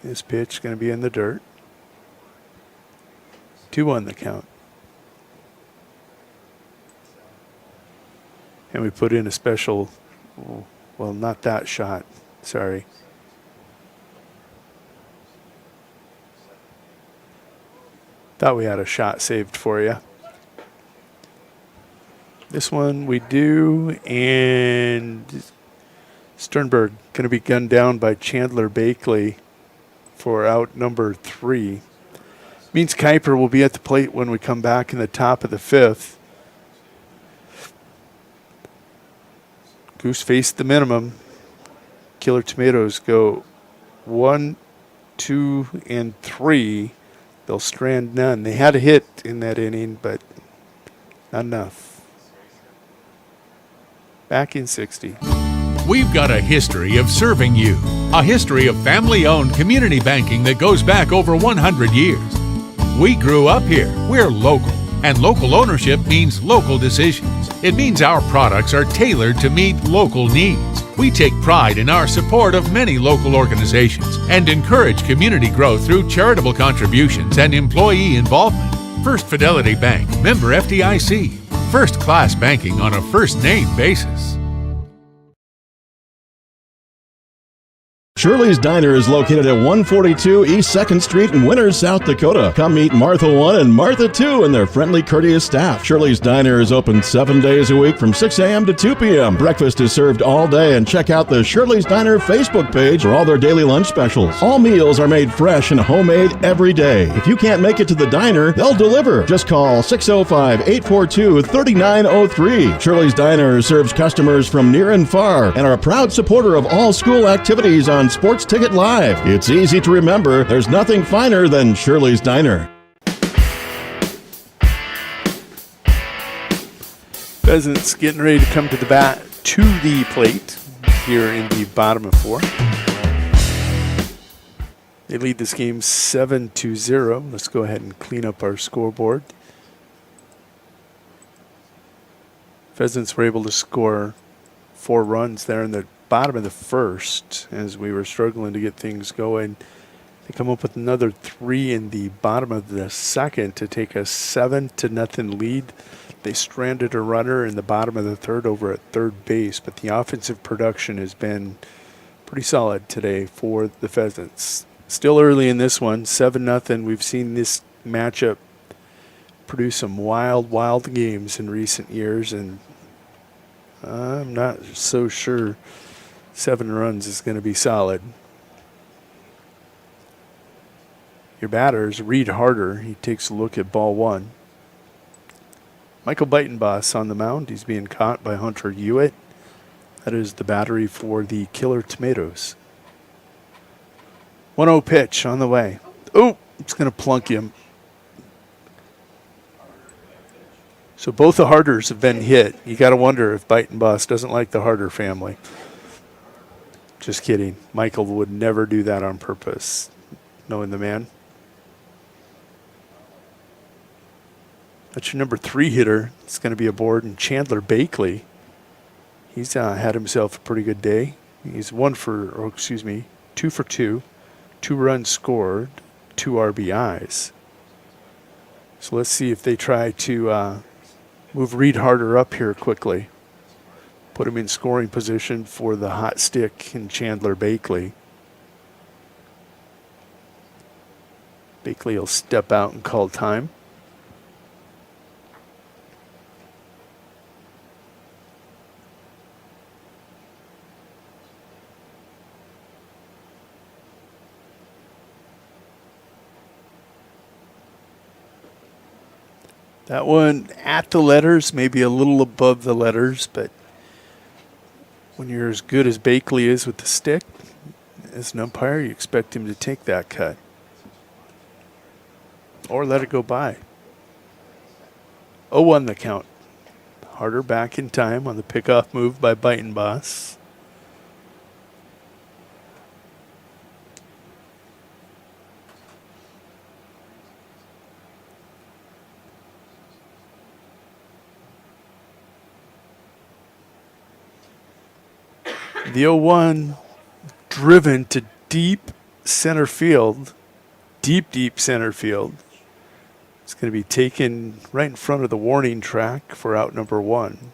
This pitch going to be in the dirt. 2-1 the count. And we put in a special, well, not that shot, sorry. Thought we had a shot saved for you. This one we do, and Sternberg going to be gunned down by Chandler Bakley for out number 3. Means Kuiper will be at the plate when we come back in the top of the 5th. Goose faced the minimum. Killer Tomatoes go 1, 2, and 3. They'll strand none. They had a hit in that inning, but not enough. Back in 60. We've got a history of serving you, a history of family-owned community banking that goes back over 100 years. We grew up here. We're local, and local ownership means local decisions. It means our products are tailored to meet local needs. We take pride in our support of many local organizations and encourage community growth through charitable contributions and employee involvement. First Fidelity Bank, member FDIC. First-class banking on a first-name basis. Shirley's Diner is located at 142 East 2nd Street in Winters, South Dakota. Come meet Martha 1 and Martha 2 and their friendly, courteous staff. Shirley's Diner is open 7 days a week from 6 a.m. to 2 p.m. Breakfast is served all day, and check out the Shirley's Diner Facebook page for all their daily lunch specials. All meals are made fresh and homemade every day. If you can't make it to the diner, they'll deliver. Just call 605-842-3903. Shirley's Diner serves customers from near and far and are a proud supporter of all school activities on Sports Ticket Live. It's easy to remember. There's nothing finer than Shirley's Diner. Pheasants getting ready to come to the bat to the plate here in the bottom of 4. They lead this game 7-0. Let's go ahead and clean up our scoreboard. Pheasants were able to score 4 runs there in the bottom of the 1st as we were struggling to get things going. They come up with another 3 in the bottom of the 2nd to take a 7-0 lead. They stranded a runner in the bottom of the 3rd over at third base, but the offensive production has been pretty solid today for the Pheasants. Still early in this one, 7-0. We've seen this matchup produce some wild games in recent years, and I'm not so sure 7 runs is going to be solid. Your batters, Reed Harder. He takes a look at ball 1. Michael Beitenboss on the mound. He's being caught by Hunter Hewitt. That is the battery for the Killer Tomatoes. 1-0 pitch on the way. Oh, it's going to plunk him. So both the Harders have been hit. You got to wonder if Beitenboss doesn't like the Harder family. Just kidding. Michael would never do that on purpose, knowing the man. That's your number 3 hitter. It's going to be aboard, and Chandler Bakley. He's had himself a pretty good day. He's 2 for 2. 2 runs scored, 2 RBIs. So let's see if they try to move Reed Harder up here quickly. Put him in scoring position for the hot stick in Chandler Bakley. Bakley will step out and call time. That one at the letters, maybe a little above the letters, but when you're as good as Bakley is with the stick, as an umpire, you expect him to take that cut. Or let it go by. 0-1 the count. Harder back in time on the pickoff move by Beitenboss. The 0-1 driven to deep center field. Deep center field. It's going to be taken right in front of the warning track for out number 1.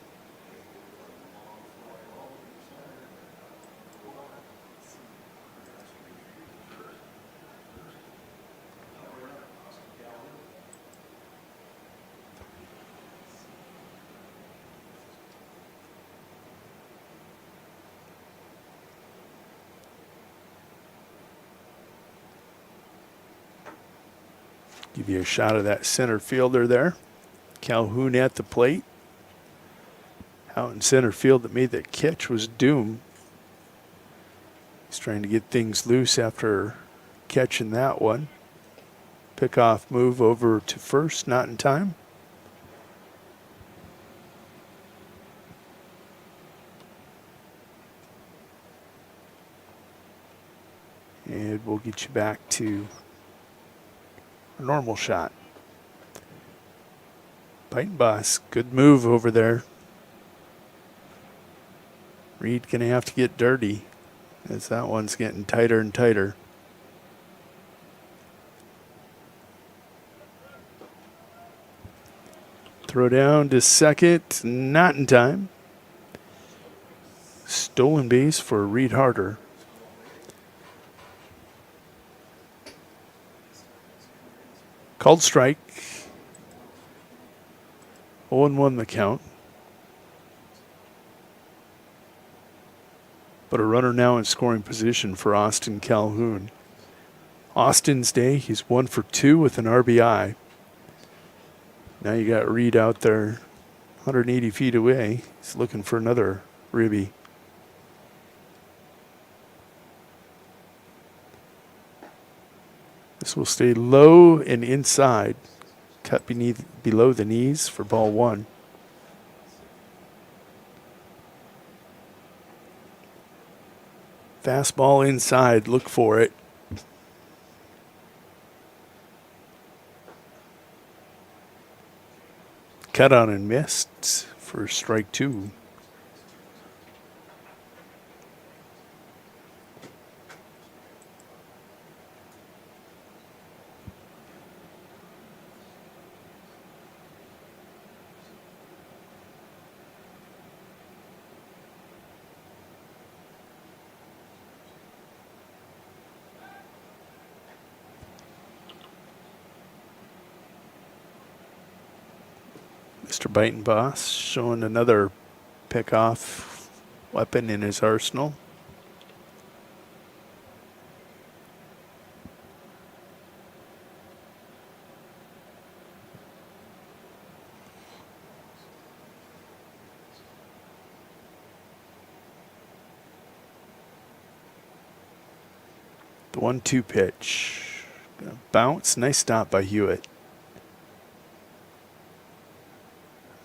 Give you a shot of that center fielder there. Calhoun at the plate. Out in center field that made that catch was Doom. He's trying to get things loose after catching that one. Pickoff move over to first, not in time. And we'll get you back to a normal shot. Beitenboss, good move over there. Reed gonna have to get dirty as that one's getting tighter and tighter. Throw down to second, not in time. Stolen base for Reed Harder. Called strike. 0-1 the count. But a runner now in scoring position for Austin Calhoun. Austin's day, he's 1 for 2 with an RBI. Now you got Reed out there 180 feet away. He's looking for another ribby. This will stay low and inside. Cut below the knees for ball 1. Fastball inside, look for it. Cut on and missed for strike 2. Mr. Biting Boss showing another pick-off weapon in his arsenal. The 1-2 pitch. Gonna bounce. Nice stop by Hewitt.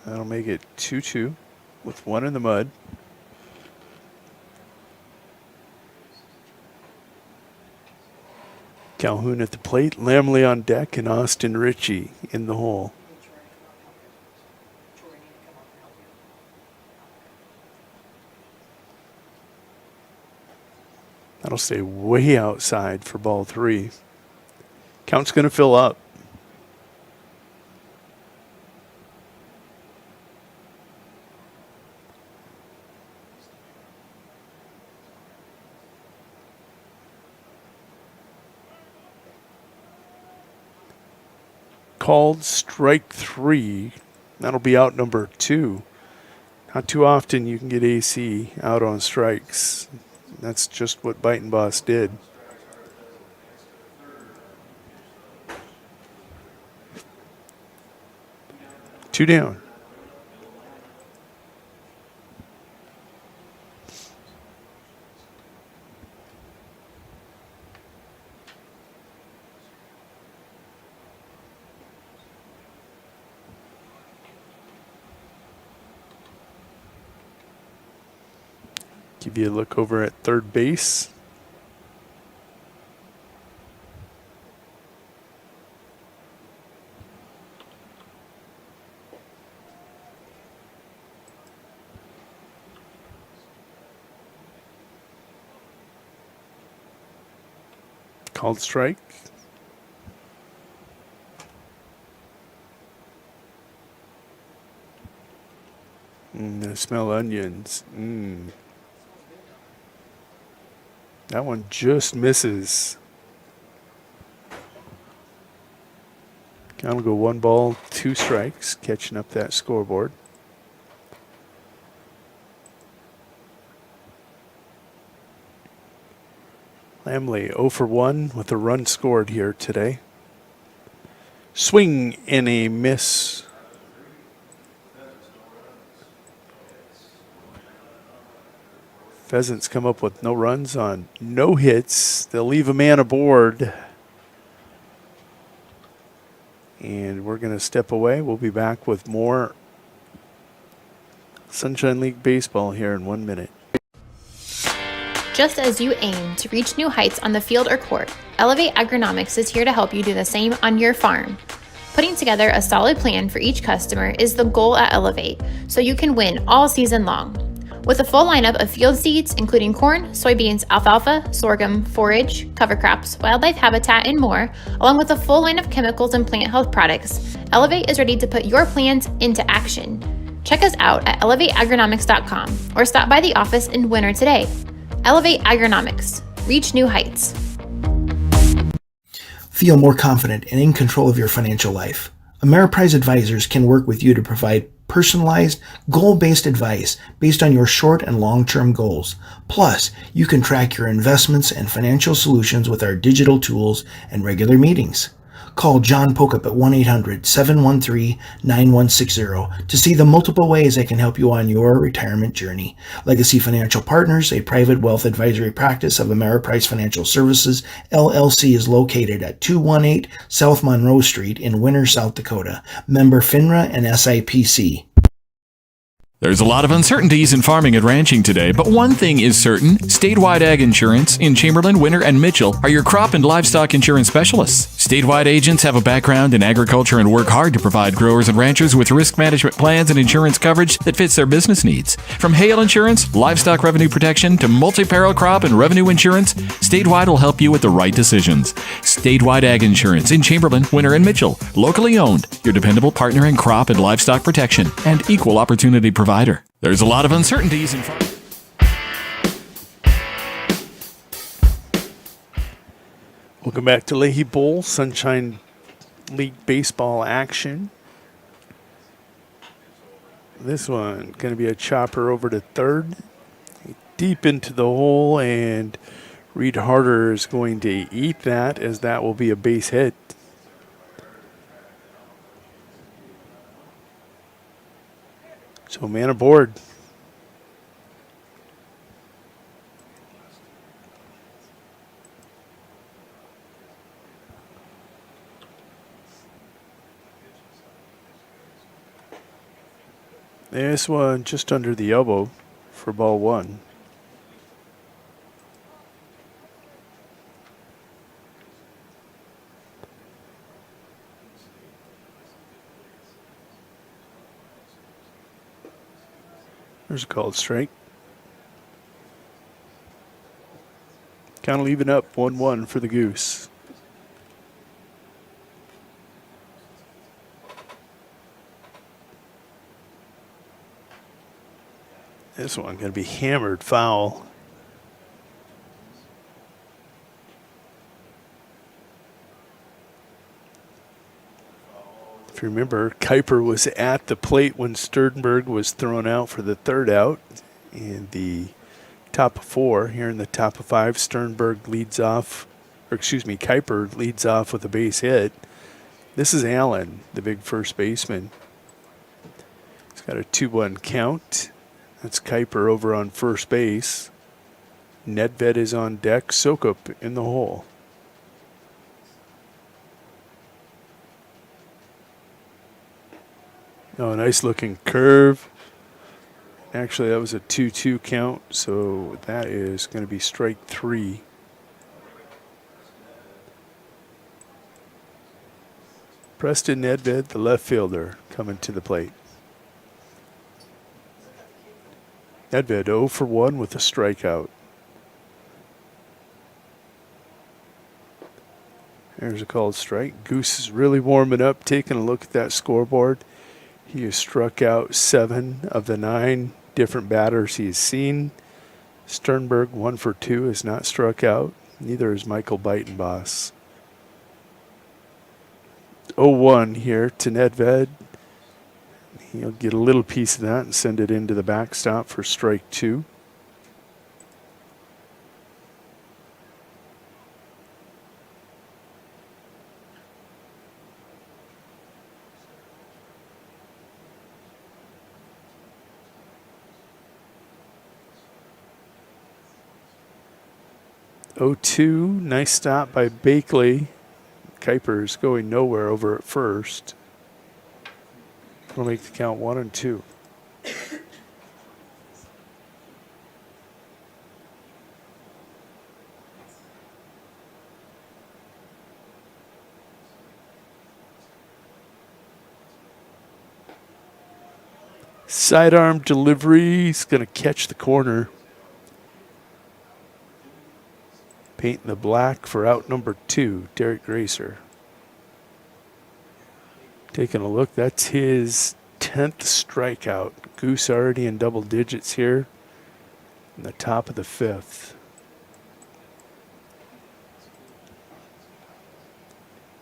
That'll make it 2-2 with one in the mud. Calhoun at the plate, Lamley on deck, and Austin Ritchie in the hole. That'll stay way outside for ball 3. Count's going to fill up. Called strike 3. That'll be out number 2. Not too often you can get AC out on strikes. That's just what Biting Boss did. Two down. Give you a look over at third base. Called strike. I smell onions. That one just misses. Count will go 1 ball, 2 strikes, catching up that scoreboard. Lamley 0 for 1 with a run scored here today. Swing and a miss. Pheasants come up with no runs on no hits. They'll leave a man aboard. And we're going to step away. We'll be back with more Sunshine League baseball here in 1 minute. Just as you aim to reach new heights on the field or court, Elevate Agronomics is here to help you do the same on your farm. Putting together a solid plan for each customer is the goal at Elevate, so you can win all season long. With a full lineup of field seeds, including corn, soybeans, alfalfa, sorghum, forage, cover crops, wildlife habitat, and more, along with a full line of chemicals and plant health products, Elevate is ready to put your plans into action. Check us out at elevateagronomics.com or stop by the office in Winter today. Elevate Agronomics. Reach new heights. Feel more confident and in control of your financial life. Ameriprise Advisors can work with you to provide personalized, goal-based advice based on your short and long-term goals. Plus, you can track your investments and financial solutions with our digital tools and regular meetings. Call John Pokup at 1-800-713-9160 to see the multiple ways I can help you on your retirement journey. Legacy Financial Partners, a private wealth advisory practice of Ameriprise Financial Services, LLC, is located at 218 South Monroe Street in Winter, South Dakota. Member FINRA and SIPC. There's a lot of uncertainties in farming and ranching today, but one thing is certain. Statewide Ag Insurance in Chamberlain, Winter, and Mitchell are your crop and livestock insurance specialists. Statewide agents have a background in agriculture and work hard to provide growers and ranchers with risk management plans and insurance coverage that fits their business needs. From hail insurance, livestock revenue protection, to multi-peril crop and revenue insurance, Statewide will help you with the right decisions. Statewide Ag Insurance in Chamberlain, Winter, and Mitchell. Locally owned, your dependable partner in crop and livestock protection and equal opportunity provider. There's a lot of uncertainties in farming. Welcome back to Leahy Bowl, Sunshine League baseball action. This one going to be a chopper over to third. Deep into the hole, and Reed Harder is going to eat that, as that will be a base hit. So man aboard. This one just under the elbow for ball one. There's a called strike. Kind of leaving up 1-1 for the Goose. This one going to be hammered foul. If you remember, Kuiper was at the plate when Sternberg was thrown out for the third out. In the top of four, here in the top of five, Sternberg leads off, or excuse me, Kuiper leads off with a base hit. This is Allen, the big first baseman. He's got a 2-1 count. That's Kuiper over on first base. Nedved is on deck. Sokup in the hole. Oh, nice looking curve. Actually, that was a 2-2 count, so that is going to be strike three. Preston Nedved, the left fielder, coming to the plate. Nedved 0 for 1 with a strikeout. There's a called strike. Goose is really warming up, taking a look at that scoreboard. He has struck out 7 of the 9 different batters he has seen. Sternberg 1 for 2 is not struck out. Neither is Michael Beitenboss. 0-1 here to Nedved. He'll get a little piece of that and send it into the backstop for strike 2. Oh-2, nice stop by Bakley. Kuiper's going nowhere over at first. We'll make the count 1-2. Sidearm delivery. He's going to catch the corner. Painting the black for out number 2, Derek Gracer. Taking a look, that's his 10th strikeout. Goose already in double digits here in the top of the 5th.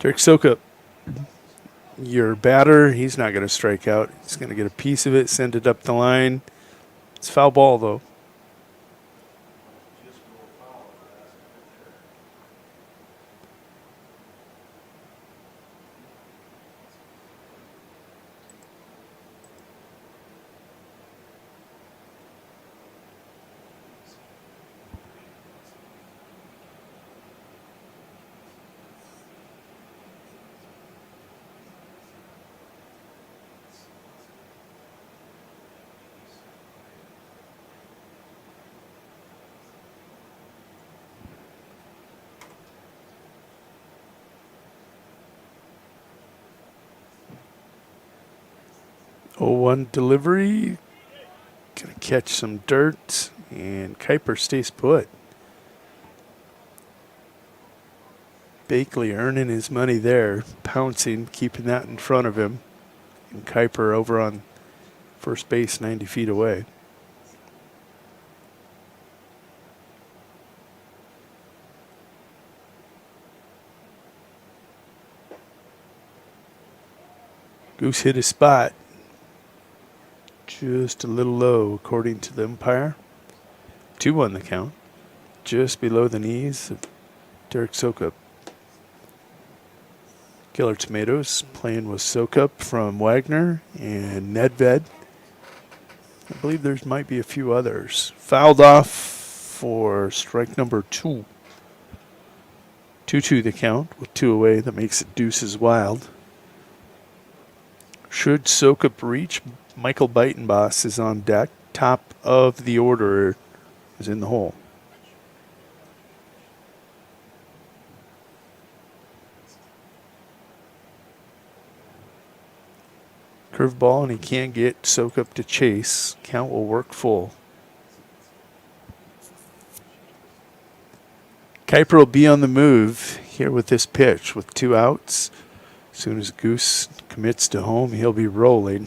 Derek Sokup, your batter, he's not going to strike out. He's going to get a piece of it, send it up the line. It's foul ball, though. Oh-1 delivery. Gonna catch some dirt, and Kuiper stays put. Bakley earning his money there, pouncing, keeping that in front of him. And Kuiper over on first base 90 feet away. Goose hit his spot. Just a little low, according to the umpire. 2-1 the count. Just below the knees of Derek Sokup. Killer Tomatoes playing with Sokup from Wagner and Nedved. I believe there might be a few others. Fouled off for strike number 2. 2-2 the count with 2 away. That makes it deuces wild. Should Sokup reach, Michael Beitenboss is on deck. Top of the order is in the hole. Curveball, and he can't get Sokup to chase. Count will work full. Kuiper will be on the move here with this pitch with 2 outs. As soon as Goose commits to home, he'll be rolling.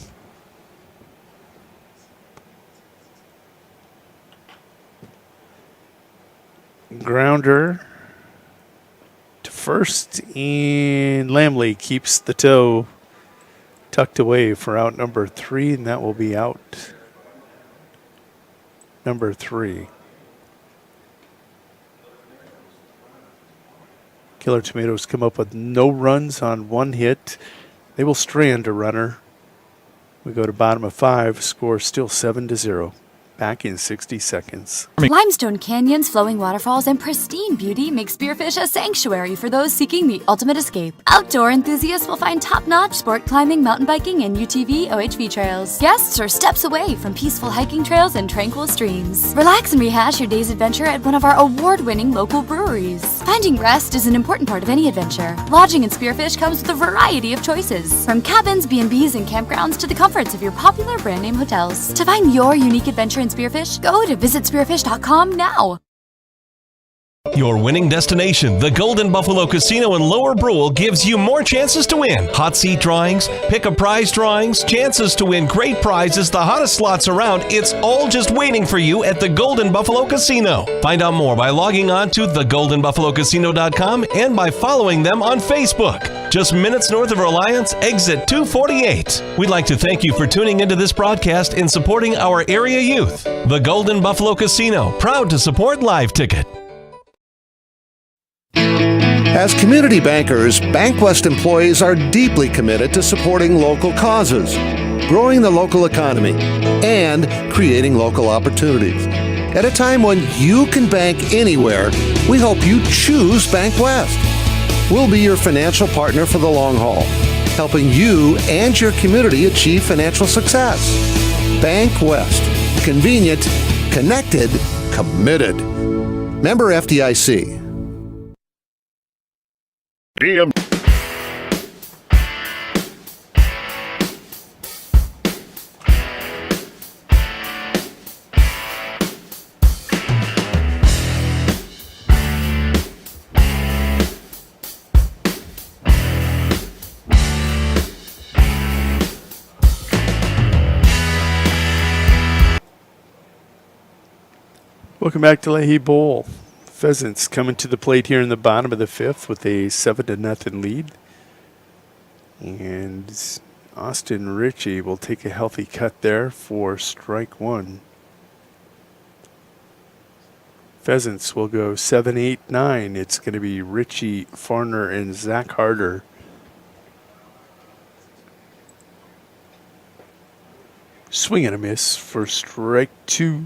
Grounder to first, and Lamley keeps the toe tucked away for out number 3, and that will be out number 3. Killer Tomatoes come up with no runs on 1 hit. They will strand a runner. We go to bottom of 5, score still 7-0. Back in 60 seconds. Limestone canyons, flowing waterfalls, and pristine beauty make Spearfish a sanctuary for those seeking the ultimate escape. Outdoor enthusiasts will find top-notch sport climbing, mountain biking, and UTV OHV trails. Guests are steps away from peaceful hiking trails and tranquil streams. Relax and rehash your day's adventure at one of our award-winning local breweries. Finding rest is an important part of any adventure. Lodging in Spearfish comes with a variety of choices, from cabins, B&Bs, and campgrounds to the comforts of your popular brand-name hotels. To find your unique adventure in Spearfish, go to visitspearfish.com now. Your winning destination, the Golden Buffalo Casino in Lower Brule, gives you more chances to win. Hot seat drawings, pick a prize drawings, chances to win great prizes, the hottest slots around. It's all just waiting for you at the Golden Buffalo Casino. Find out more by logging on to thegoldenbuffalocasino.com and by following them on Facebook. Just minutes north of Reliance, exit 248. We'd like to thank you for tuning into this broadcast and supporting our area youth. The Golden Buffalo Casino, proud to support Live Ticket. As community bankers, BankWest employees are deeply committed to supporting local causes, growing the local economy, and creating local opportunities. At a time when you can bank anywhere, we hope you choose BankWest. We'll be your financial partner for the long haul, helping you and your community achieve financial success. BankWest. Convenient, connected, committed. Member FDIC. Welcome back to Leahy Bowl. Pheasants coming to the plate here in the bottom of the 5th with a 7-0 lead. And Austin Ritchie will take a healthy cut there for strike 1. Pheasants will go 7, 8, 9. It's going to be Ritchie, Farner, and Zach Harder. Swing and a miss for strike 2.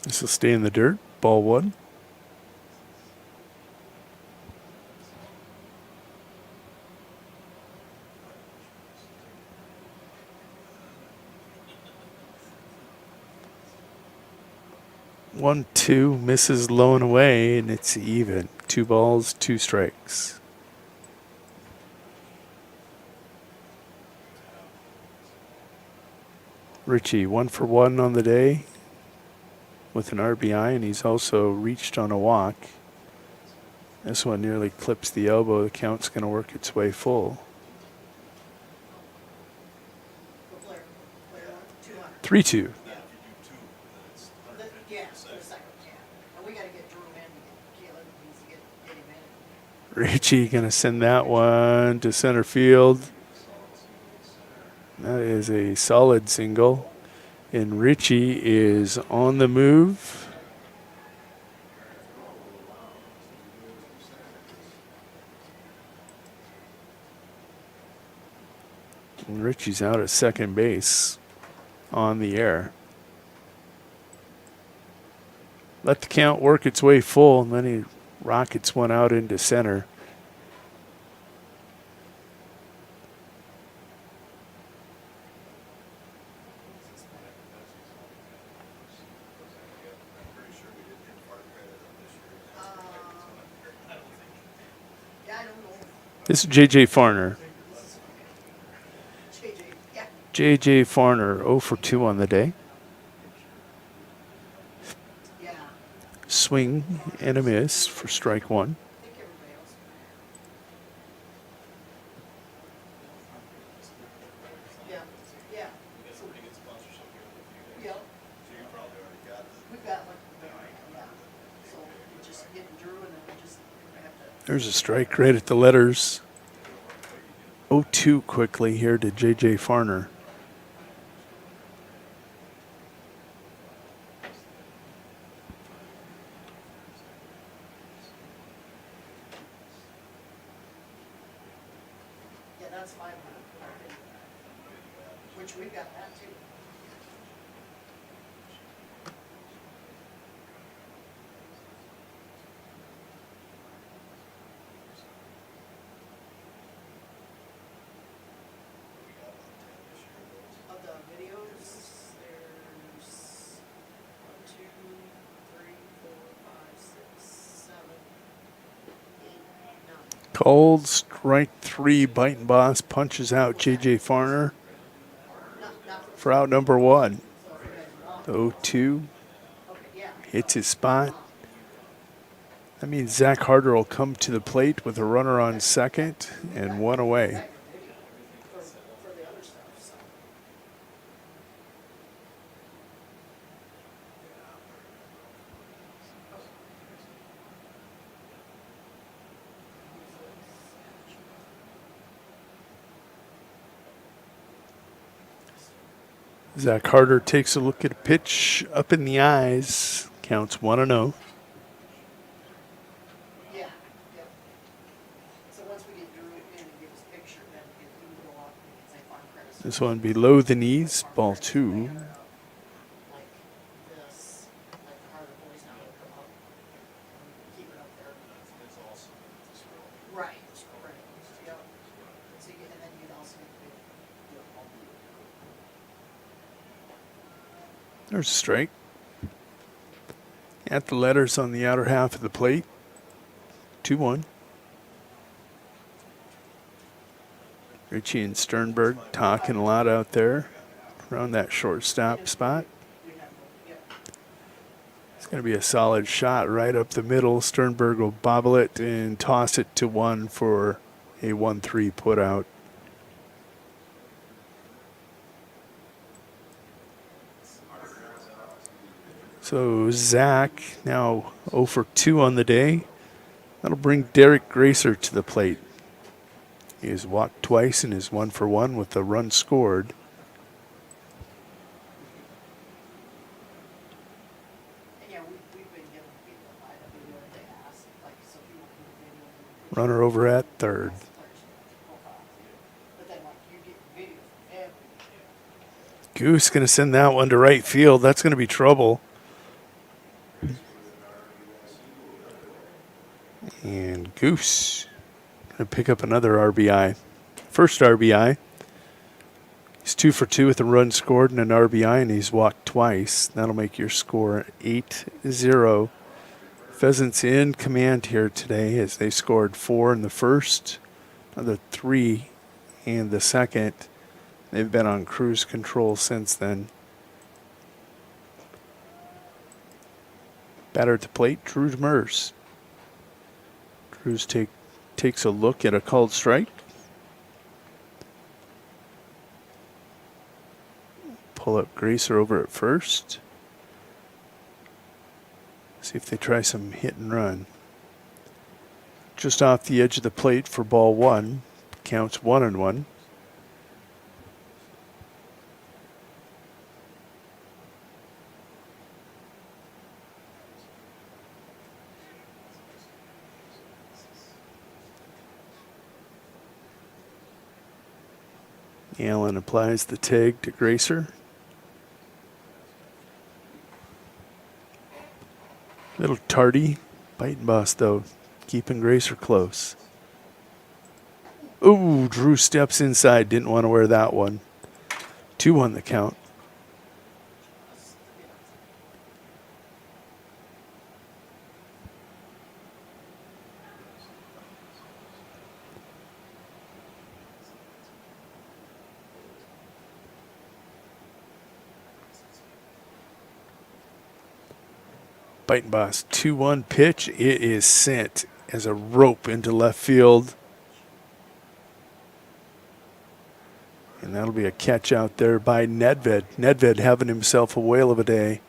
This will stay in the dirt. Ball 1. One, 2, misses low and away, and it's even. 2 balls, 2 strikes. Ritchie, 1 for 1 on the day with an RBI, and he's also reached on a walk. This one nearly clips the elbow. The count's going to work its way full. 3-2. Richie going to send that one to center field. That is a solid single. And Richie is on the move. And Richie's out at second base on the air. Let the count work its way full, and then he rockets one out into center. This is J.J. Farner. J.J. Farner, 0 for 2 on the day. Swing and a miss for strike one. There's a strike right at the letters. 0-2 quickly here to J.J. Farner. Yeah, that's 500. Which we got that too. Of the videos, there's 1, 2, 3, 4, 5, 6, 7, 8, 9. Called strike 3. Biting Boss punches out J.J. Farner for out number 1. 0-2. Hits his spot. That means Zach Harder will come to the plate with a runner on second and one away. Zach Harder takes a look at a pitch up in the eyes. Counts 1-0. Yeah. So once we get Drew in and get his picture, then we can go up and say farm credits. This one below the knees, ball 2. Like this, like the harder boys now will come up and keep it up there. It's also right. Right. Yep. So you, and then you'd also get There's a strike. At the letters on the outer half of the plate. 2-1. Richie and Sternberg talking a lot out there around that shortstop spot. It's going to be a solid shot right up the middle. Sternberg will bobble it and toss it to 1 for a 1-3 put out. So Zach now 0 for 2 on the day. That'll bring Derek Gracer to the plate. He has walked twice and is 1 for 1 with a run scored. Runner over at third. Goose going to send that one to right field. That's going to be trouble. And Goose going to pick up another RBI. First RBI. He's 2 for 2 with a run scored and an RBI, and he's walked twice. That'll make your score 8-0. Pheasants in command here today as they scored 4 in the first, another 3 in the second. They've been on cruise control since then. Batter at the plate, Drew Demers. Drews takes a look at a called strike. pull up Gracer over at first. See if they try some hit and run. Just off the edge of the plate for ball one. Counts 1-1. Allen applies the tag to Gracer. Little tardy. Biting boss, though, keeping Gracer close. Ooh, Drew steps inside. Didn't want to wear that one. 2-1 the count. Biting boss, 2-1 pitch. It is sent as a rope into left field. And that'll be a catch out there by Nedved. Nedved having himself a whale of a day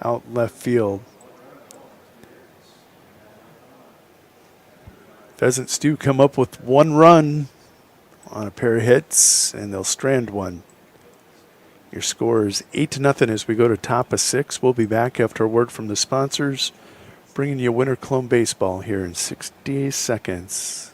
out left field. Pheasants do come up with 1 run on a pair of hits, and they'll strand one. Your score is 8-0 as we go to top of 6. We'll be back after a word from the sponsors, bringing you Winter Colome baseball here in 60 seconds.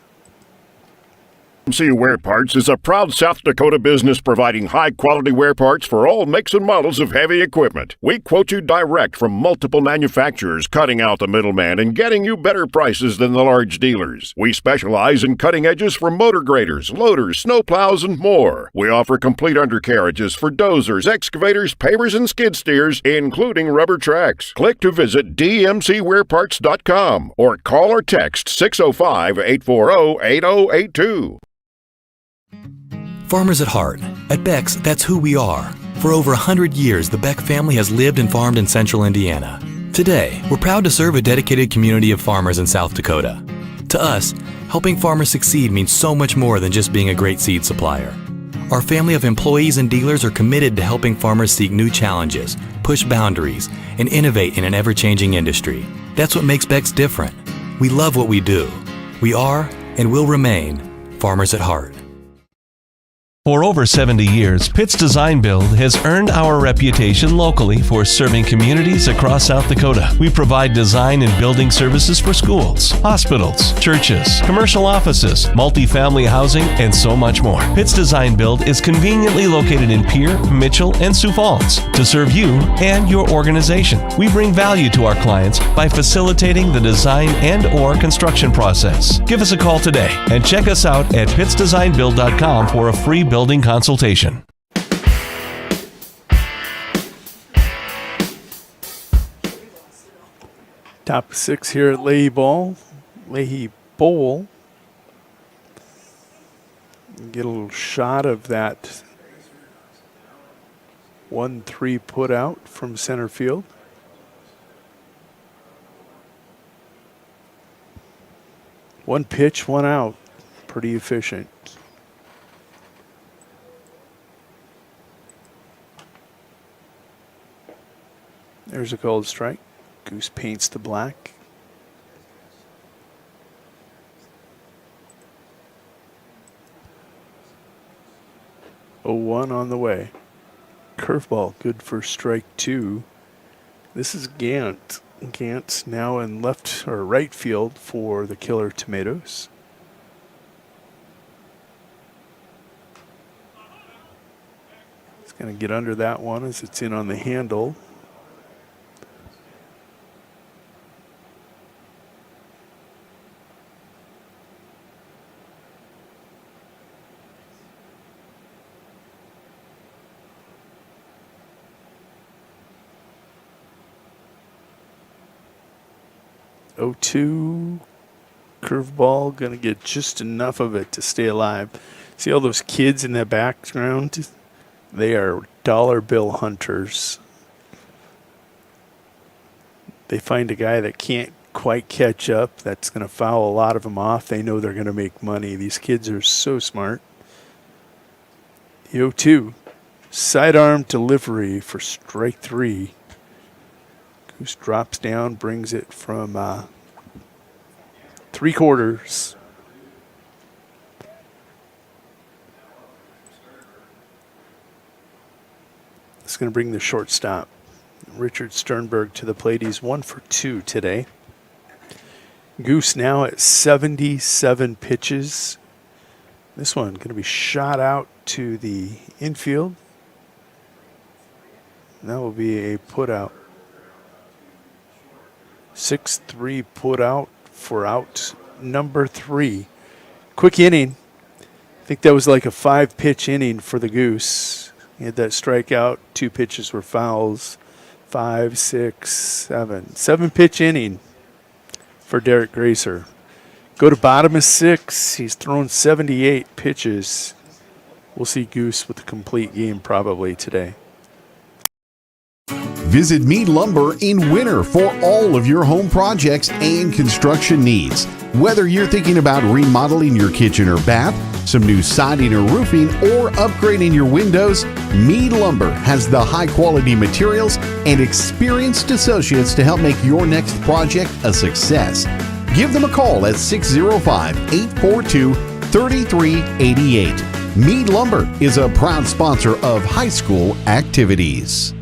UMC Wear Parts is a proud South Dakota business providing high-quality wear parts for all makes and models of heavy equipment. We quote you direct from multiple manufacturers, cutting out the middleman and getting you better prices than the large dealers. We specialize in cutting edges for motor graders, loaders, snowplows, and more. We offer complete undercarriages for dozers, excavators, pavers, and skid steers, including rubber tracks. Click to visit dmcwearparts.com or call or text 605-840-8082. Farmers at heart. At Beck's, that's who we are. For over 100 years, the Beck family has lived and farmed in central Indiana. Today, we're proud to serve a dedicated community of farmers in South Dakota. To us, helping farmers succeed means so much more than just being a great seed supplier. Our family of employees and dealers are committed to helping farmers seek new challenges, push boundaries, and innovate in an ever-changing industry. That's what makes Beck's different. We love what we do. We are, and will remain, farmers at heart. For over 70 years, Pitt's Design Build has earned our reputation locally for serving communities across South Dakota. We provide design and building services for schools, hospitals, churches, commercial offices, multifamily housing, and so much more. Pitt's Design Build is conveniently located in Pierre, Mitchell, and Sioux Falls to serve you and your organization. We bring value to our clients by facilitating the design and/or construction process. Give us a call today and check us out at pittsdesignbuild.com for a free building consultation. Top 6 here at Leahy Bowl. Get a little shot of that 1-3 put out from center field. One pitch, one out. Pretty efficient. There's a cold strike. Goose paints the black. Oh, 1 on the way. Curveball, good for strike 2. This is Gant. Gant's now in left or right field for the Killer Tomatoes. He's going to get under that one as it's in on the handle. Oh, 2 curveball, gonna get just enough of it to stay alive. See all those kids in the background? They are dollar bill hunters. They find a guy that can't quite catch up, that's gonna foul a lot of them off. They know they're gonna make money. These kids are so smart. The 0-2. Sidearm delivery for strike 3. Goose drops down, brings it from 3/4. It's going to bring the shortstop, Richard Sternberg, to the plate. He's 1 for 2 today. Goose now at 77 pitches. This one going to be shot out to the infield. And that will be a put out. 6-3 put out for out number 3. Quick inning. I think that was like a 5-pitch inning for the Goose. He had that strikeout. 2 pitches were fouls. 5, 6, 7. 7-pitch inning for Derek Gracer. Go to bottom of 6. He's thrown 78 pitches. We'll see Goose with a complete game probably today. Visit Mead Lumber in winter for all of your home projects and construction needs. Whether you're thinking about remodeling your kitchen or bath, some new siding or roofing, or upgrading your windows, Mead Lumber has the high-quality materials and experienced associates to help make your next project a success. Give them a call at 605-842-3388. Mead Lumber is a proud sponsor of high school activities.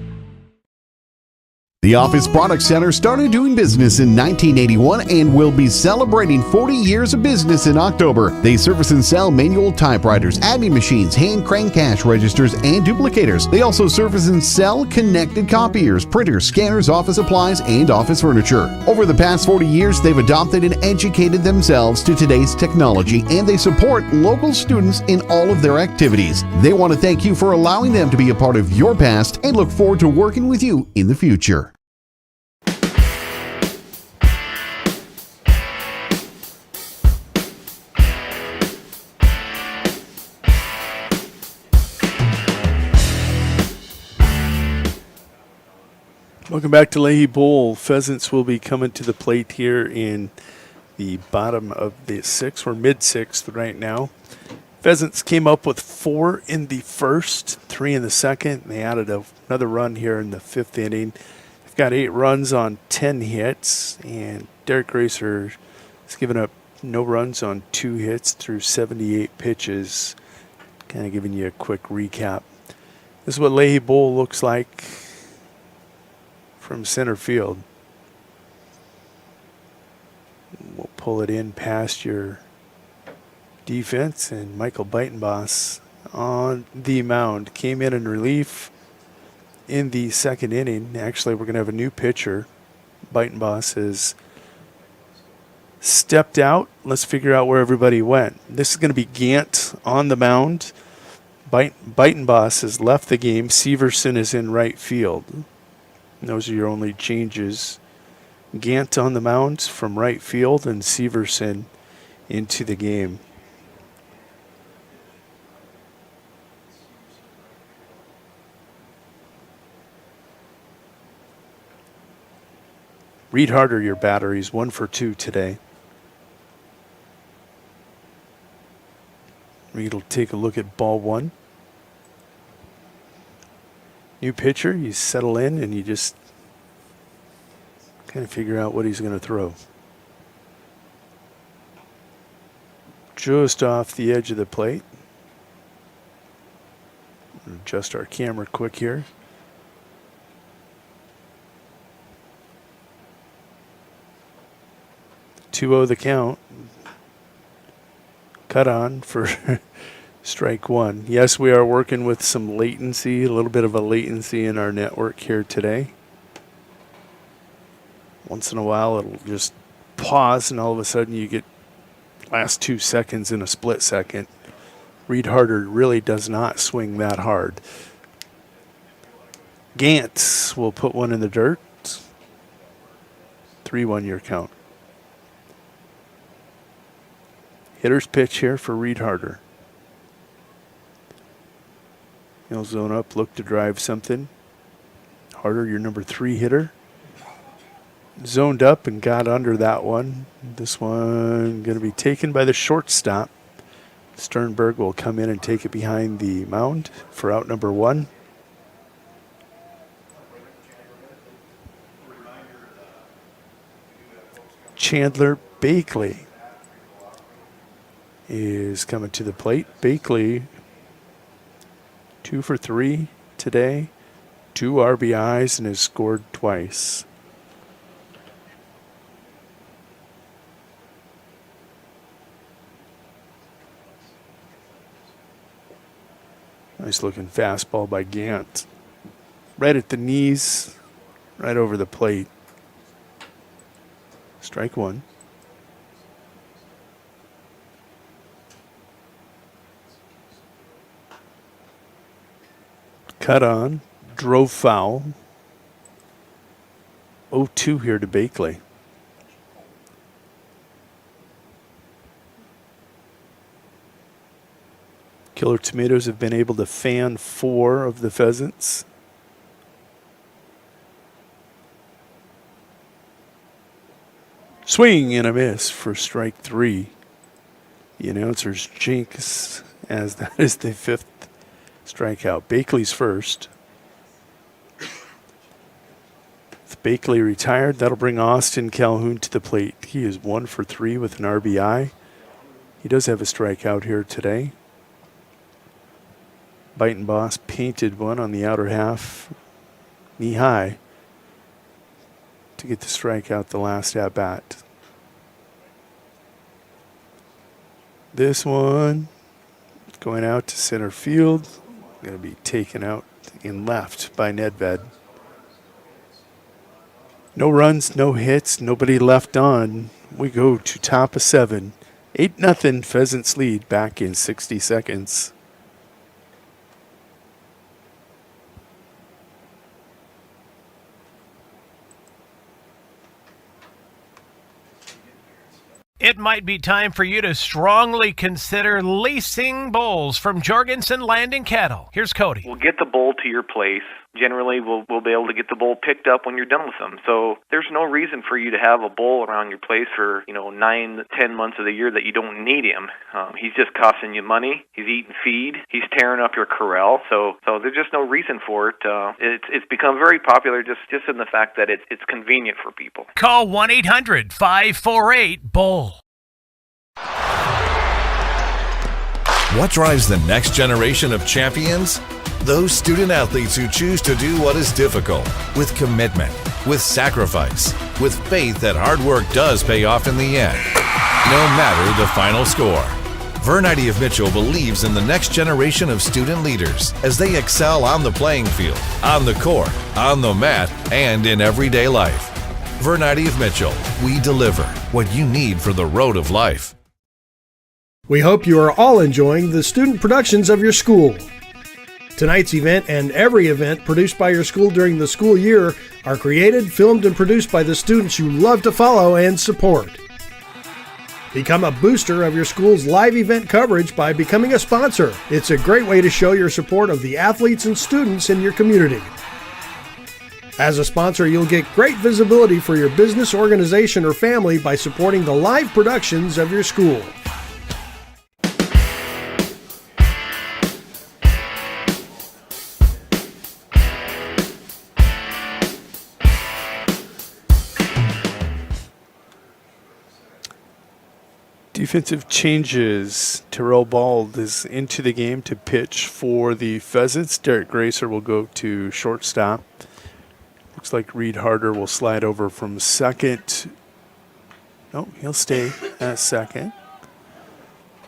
The Office Product Center started doing business in 1981 and will be celebrating 40 years of business in October. They service and sell manual typewriters, adding machines, hand crank cash registers, and duplicators. They also service and sell connected copiers, printers, scanners, office supplies, and office furniture. Over the past 40 years, they've adopted and educated themselves to today's technology, and they support local students in all of their activities. They want to thank you for allowing them to be a part of your past and look forward to working with you in the future. Welcome back to Leahy Bowl. Pheasants will be coming to the plate here in the bottom of the 6th. We're mid-6th right now. Pheasants came up with 4 in the first, 3 in the second. They added another run here in the 5th inning. They've got 8 runs on 10 hits, and Derek Gracer has given up no runs on 2 hits through 78 pitches. Kind of giving you a quick recap. This is what Leahy Bowl looks like from center field. We'll pull it in past your defense, and Michael Beitenboss on the mound. Came in relief in the 2nd inning. Actually, we're going to have a new pitcher. Beitenboss has stepped out. Let's figure out where everybody went. This is going to be Gant on the mound. Beitenboss has left the game. Severson is in right field. And those are your only changes. Gant on the mound from right field and Severson into the game. Reed Harder, your batter. He's 1 for 2 today. Reed will take a look at ball 1. New pitcher, you settle in and you just kind of figure out what he's going to throw. Just off the edge of the plate. Adjust our camera quick here. The count. Cut on for strike 1. Yes, we are working with some latency, a little bit of a latency in our network here today. Once in a while, it'll just pause, and all of a sudden you get last 2 seconds in a split second. Reed Harder really does not swing that hard. Gant will put one in the dirt. 3-1 your count. Hitter's pitch here for Reed Harder. He'll zone up, look to drive something. Harder, your number 3 hitter. Zoned up and got under that one. This one going to be taken by the shortstop. Sternberg will come in and take it behind the mound for out number 1. Chandler Bakley is coming to the plate. Bakley, 2 for 3 today, 2 RBIs, and has scored twice. Nice looking fastball by Gant. Right at the knees, right over the plate. Strike 1. Cut on, drove foul. 0-2 here to Bakley. Killer Tomatoes have been able to fan 4 of the Pheasants. Swing and a miss for strike 3. The announcers jinx as that is the 5th strikeout. Bakley's first. With Bakley retired, that'll bring Austin Calhoun to the plate. He is 1 for 3 with an RBI. He does have a strikeout here today. Biting Boss painted one on the outer half, knee high, to get the strikeout the last at bat. This one going out to center field. Going to be taken out in left by Nedved. No runs, no hits, nobody left on. We go to top of 7. 8-0 Pheasants lead back in 60 seconds. It might be time for you to strongly consider leasing bulls from Jorgensen Land & Cattle. Here's Cody. We'll get the bull to your place. Generally, we'll be able to get the bull picked up when you're done with them. So there's no reason for you to have a bull around your place for 9 to 10 months of the year that you don't need him. He's just costing you money. He's eating feed. He's tearing up your corral. So there's just no reason for it. It's become very popular just in the fact that it's convenient for people. Call 1-800-548-BULL. What drives the next generation of champions? Those student athletes who choose to do what is difficult with commitment, with sacrifice, with faith that hard work does pay off in the end, no matter the final score. Vernite of Mitchell believes in the next generation of student leaders as they excel on the playing field, on the court, on the mat, and in everyday life. Vernite of Mitchell, we deliver what you need for the road of life. We hope you are all enjoying the student productions of your school. Tonight's event and every event produced by your school during the school year are created, filmed, and produced by the students you love to follow and support. Become a booster of your school's live event coverage by becoming a sponsor. It's a great way to show your support of the athletes and students in your community. As a sponsor, you'll get great visibility for your business, organization, or family by supporting the live productions of your school. Defensive changes. Terrell Bald is into the game to pitch for the Pheasants. Derek Gracer will go to shortstop. Looks like Reed Harder will slide over from second. No, he'll stay at second.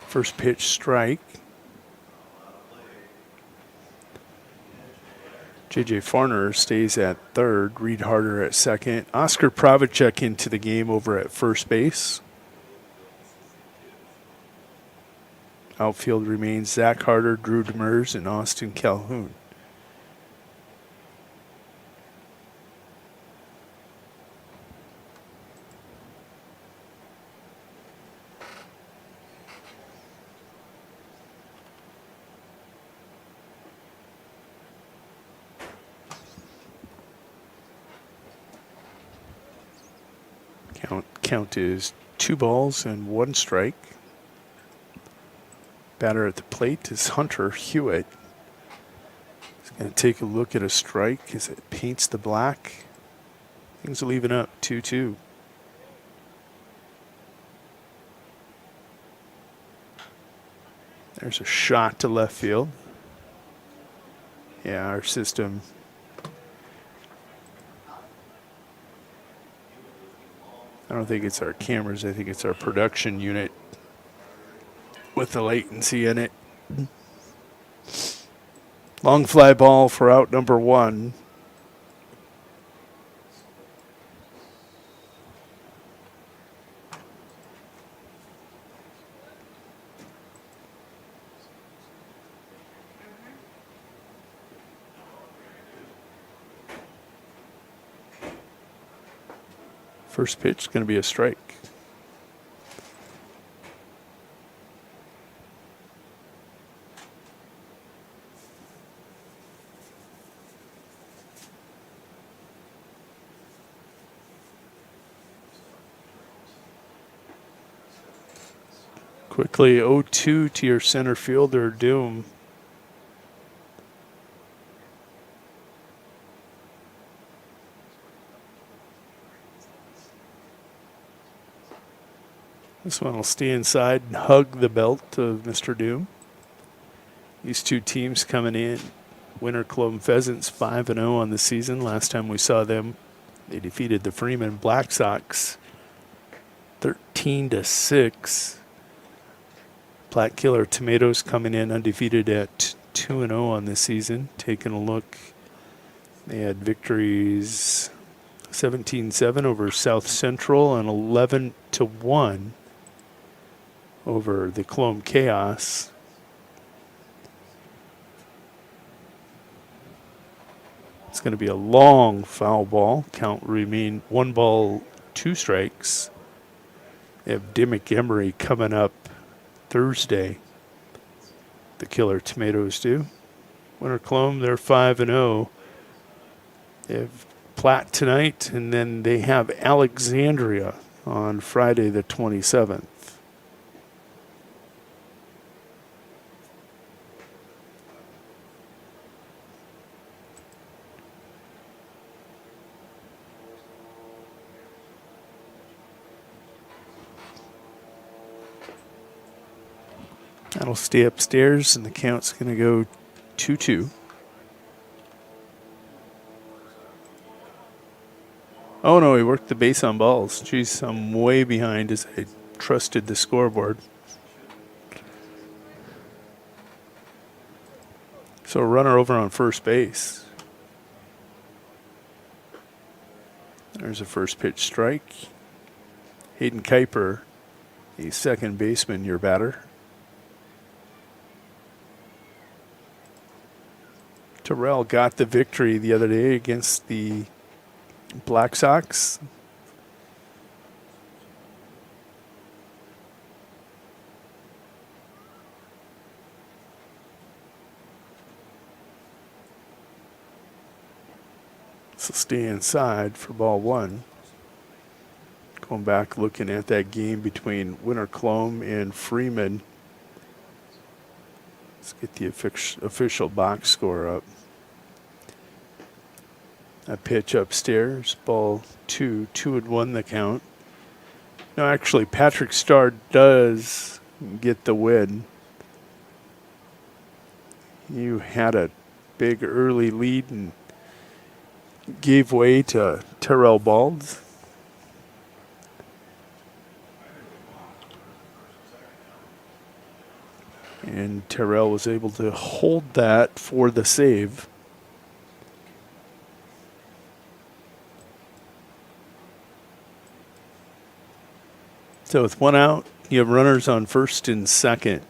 First pitch strike. J.J. Farner stays at third. Reed Harder at second. Oscar Pravacek into the game over at first base. Outfield remains Zach Harder, Drew Demers, and Austin Calhoun. Count is 2 balls and 1 strike. Batter at the plate is Hunter Hewitt. He's going to take a look at a strike as it paints the black. Things will even up 2-2. There's a shot to left field. Yeah, our system. I don't think it's our cameras. I think it's our production unit with the latency in it. Long fly ball for out number 1. First pitch is going to be a strike. Quickly 0-2 to your center fielder, Doom. This one will stay inside and hug the belt of Mr. Doom. These two teams coming in. Winter Colome Pheasants 5-0 on the season. Last time we saw them, they defeated the Freeman Black Sox 13-6. Platte Killer Tomatoes coming in undefeated at 2-0 on the season. Taking a look, they had victories 17-7 over South Central and 11-1 over the Colome Chaos. It's going to be a long foul ball. Count remain 1 ball, 2 strikes. They have Dimmick Emery coming up Thursday. The Killer Tomatoes do. Winter Colome, they're 5-0. They have Platte tonight, and then they have Alexandria on Friday the 27th. That'll stay upstairs, and the count's going to go 2-2. Oh, no, he worked the base on balls. Geez, I'm way behind as I trusted the scoreboard. So a runner over on first base. There's a first pitch strike. Hayden Kuiper, the second baseman, your batter. Terrell got the victory the other day against the Black Sox. So stay inside for ball 1. Going back looking at that game between Winter Colome and Freeman. Let's get the official box score up. A pitch upstairs, ball 2, 2-1 the count. No, actually, Patrick Starr does get the win. You had a big early lead and gave way to Terrell Balds. And Terrell was able to hold that for the save. So with 1 out, you have runners on first and second.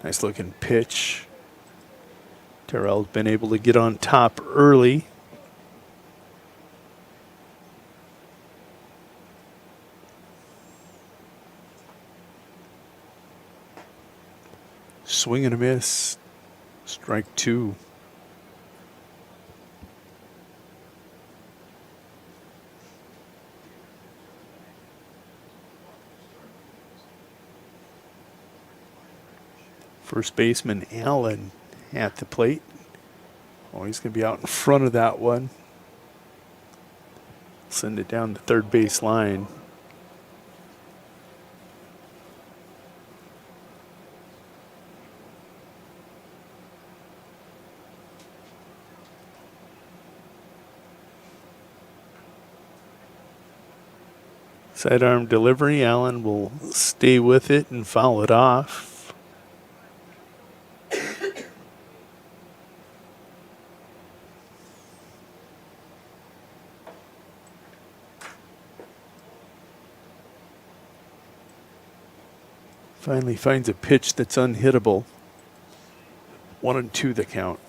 Nice looking pitch. Terrell's been able to get on top early. Swing and a miss. Strike 2. First baseman Allen at the plate. Oh, he's going to be out in front of that one. Send it down the third base line. Sidearm delivery. Allen will stay with it and foul it off. Finally finds a pitch that's unhittable. 1-2 the count.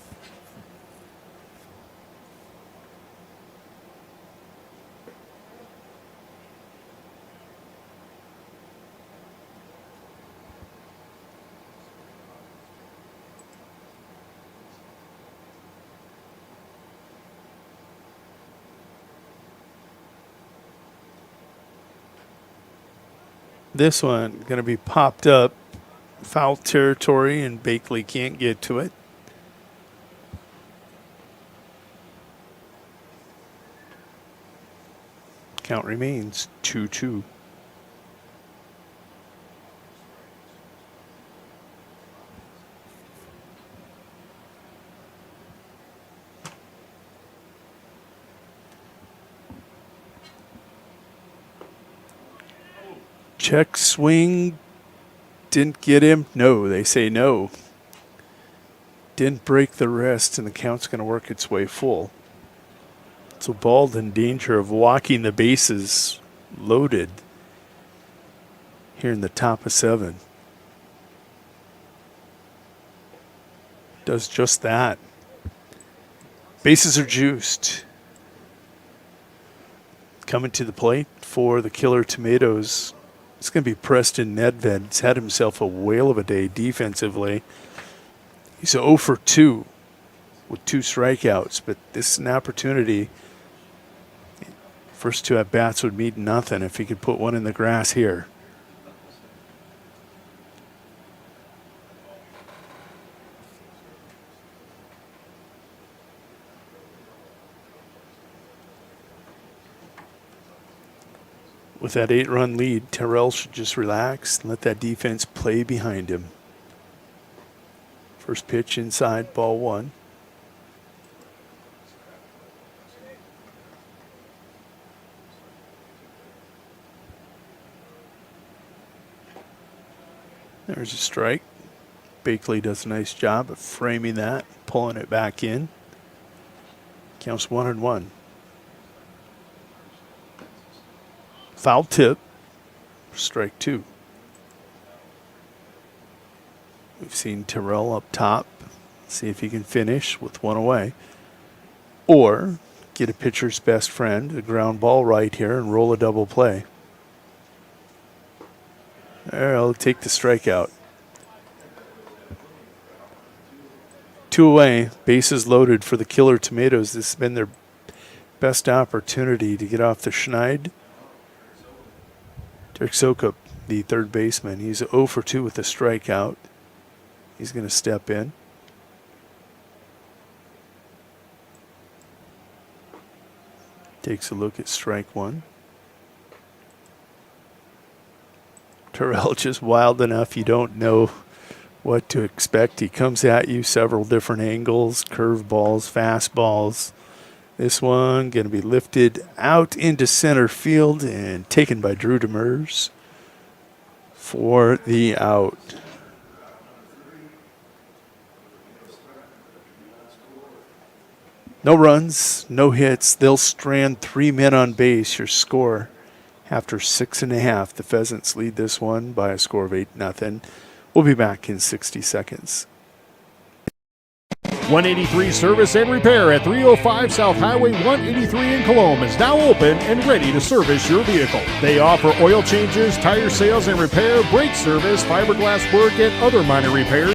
This one going to be popped up. Foul territory, and Bakley can't get to it. Count remains 2-2. Check swing. Didn't get him. No, they say no. Didn't break the wrist, and the count's going to work its way full. So Bald in danger of walking the bases loaded here in the top of 7. Does just that. Bases are juiced. Coming to the plate for the Killer Tomatoes. It's going to be Preston Nedved. He's had himself a whale of a day defensively. He's 0 for 2 with 2 strikeouts, but this is an opportunity. First 2 at-bats would mean nothing if he could put one in the grass here. With that 8-run lead, Terrell should just relax and let that defense play behind him. First pitch inside, ball 1. There's a strike. Bakley does a nice job of framing that, pulling it back in. Counts 1-1. Foul tip, strike 2. We've seen Terrell up top. See if he can finish with 1 away. Or get a pitcher's best friend, a ground ball right here, and roll a double play. There, I'll take the strikeout. 2 away, bases loaded for the Killer Tomatoes. This has been their best opportunity to get off the schneid. Derek Sokup, the third baseman, he's 0 for 2 with a strikeout. He's going to step in. Takes a look at strike 1. Terrell just wild enough you don't know what to expect. He comes at you several different angles, curve balls, fastballs. This one going to be lifted out into center field and taken by Drew Demers for the out. No runs, no hits. They'll strand 3 men on base. Your score after 6.5. The Pheasants lead this one by a score of 8-0. We'll be back in 60 seconds. 183 Service and Repair at 305 South Highway 183 in Colome is now open and ready to service your vehicle. They offer oil changes, tire sales and repair, brake service, fiberglass work, and other minor repairs.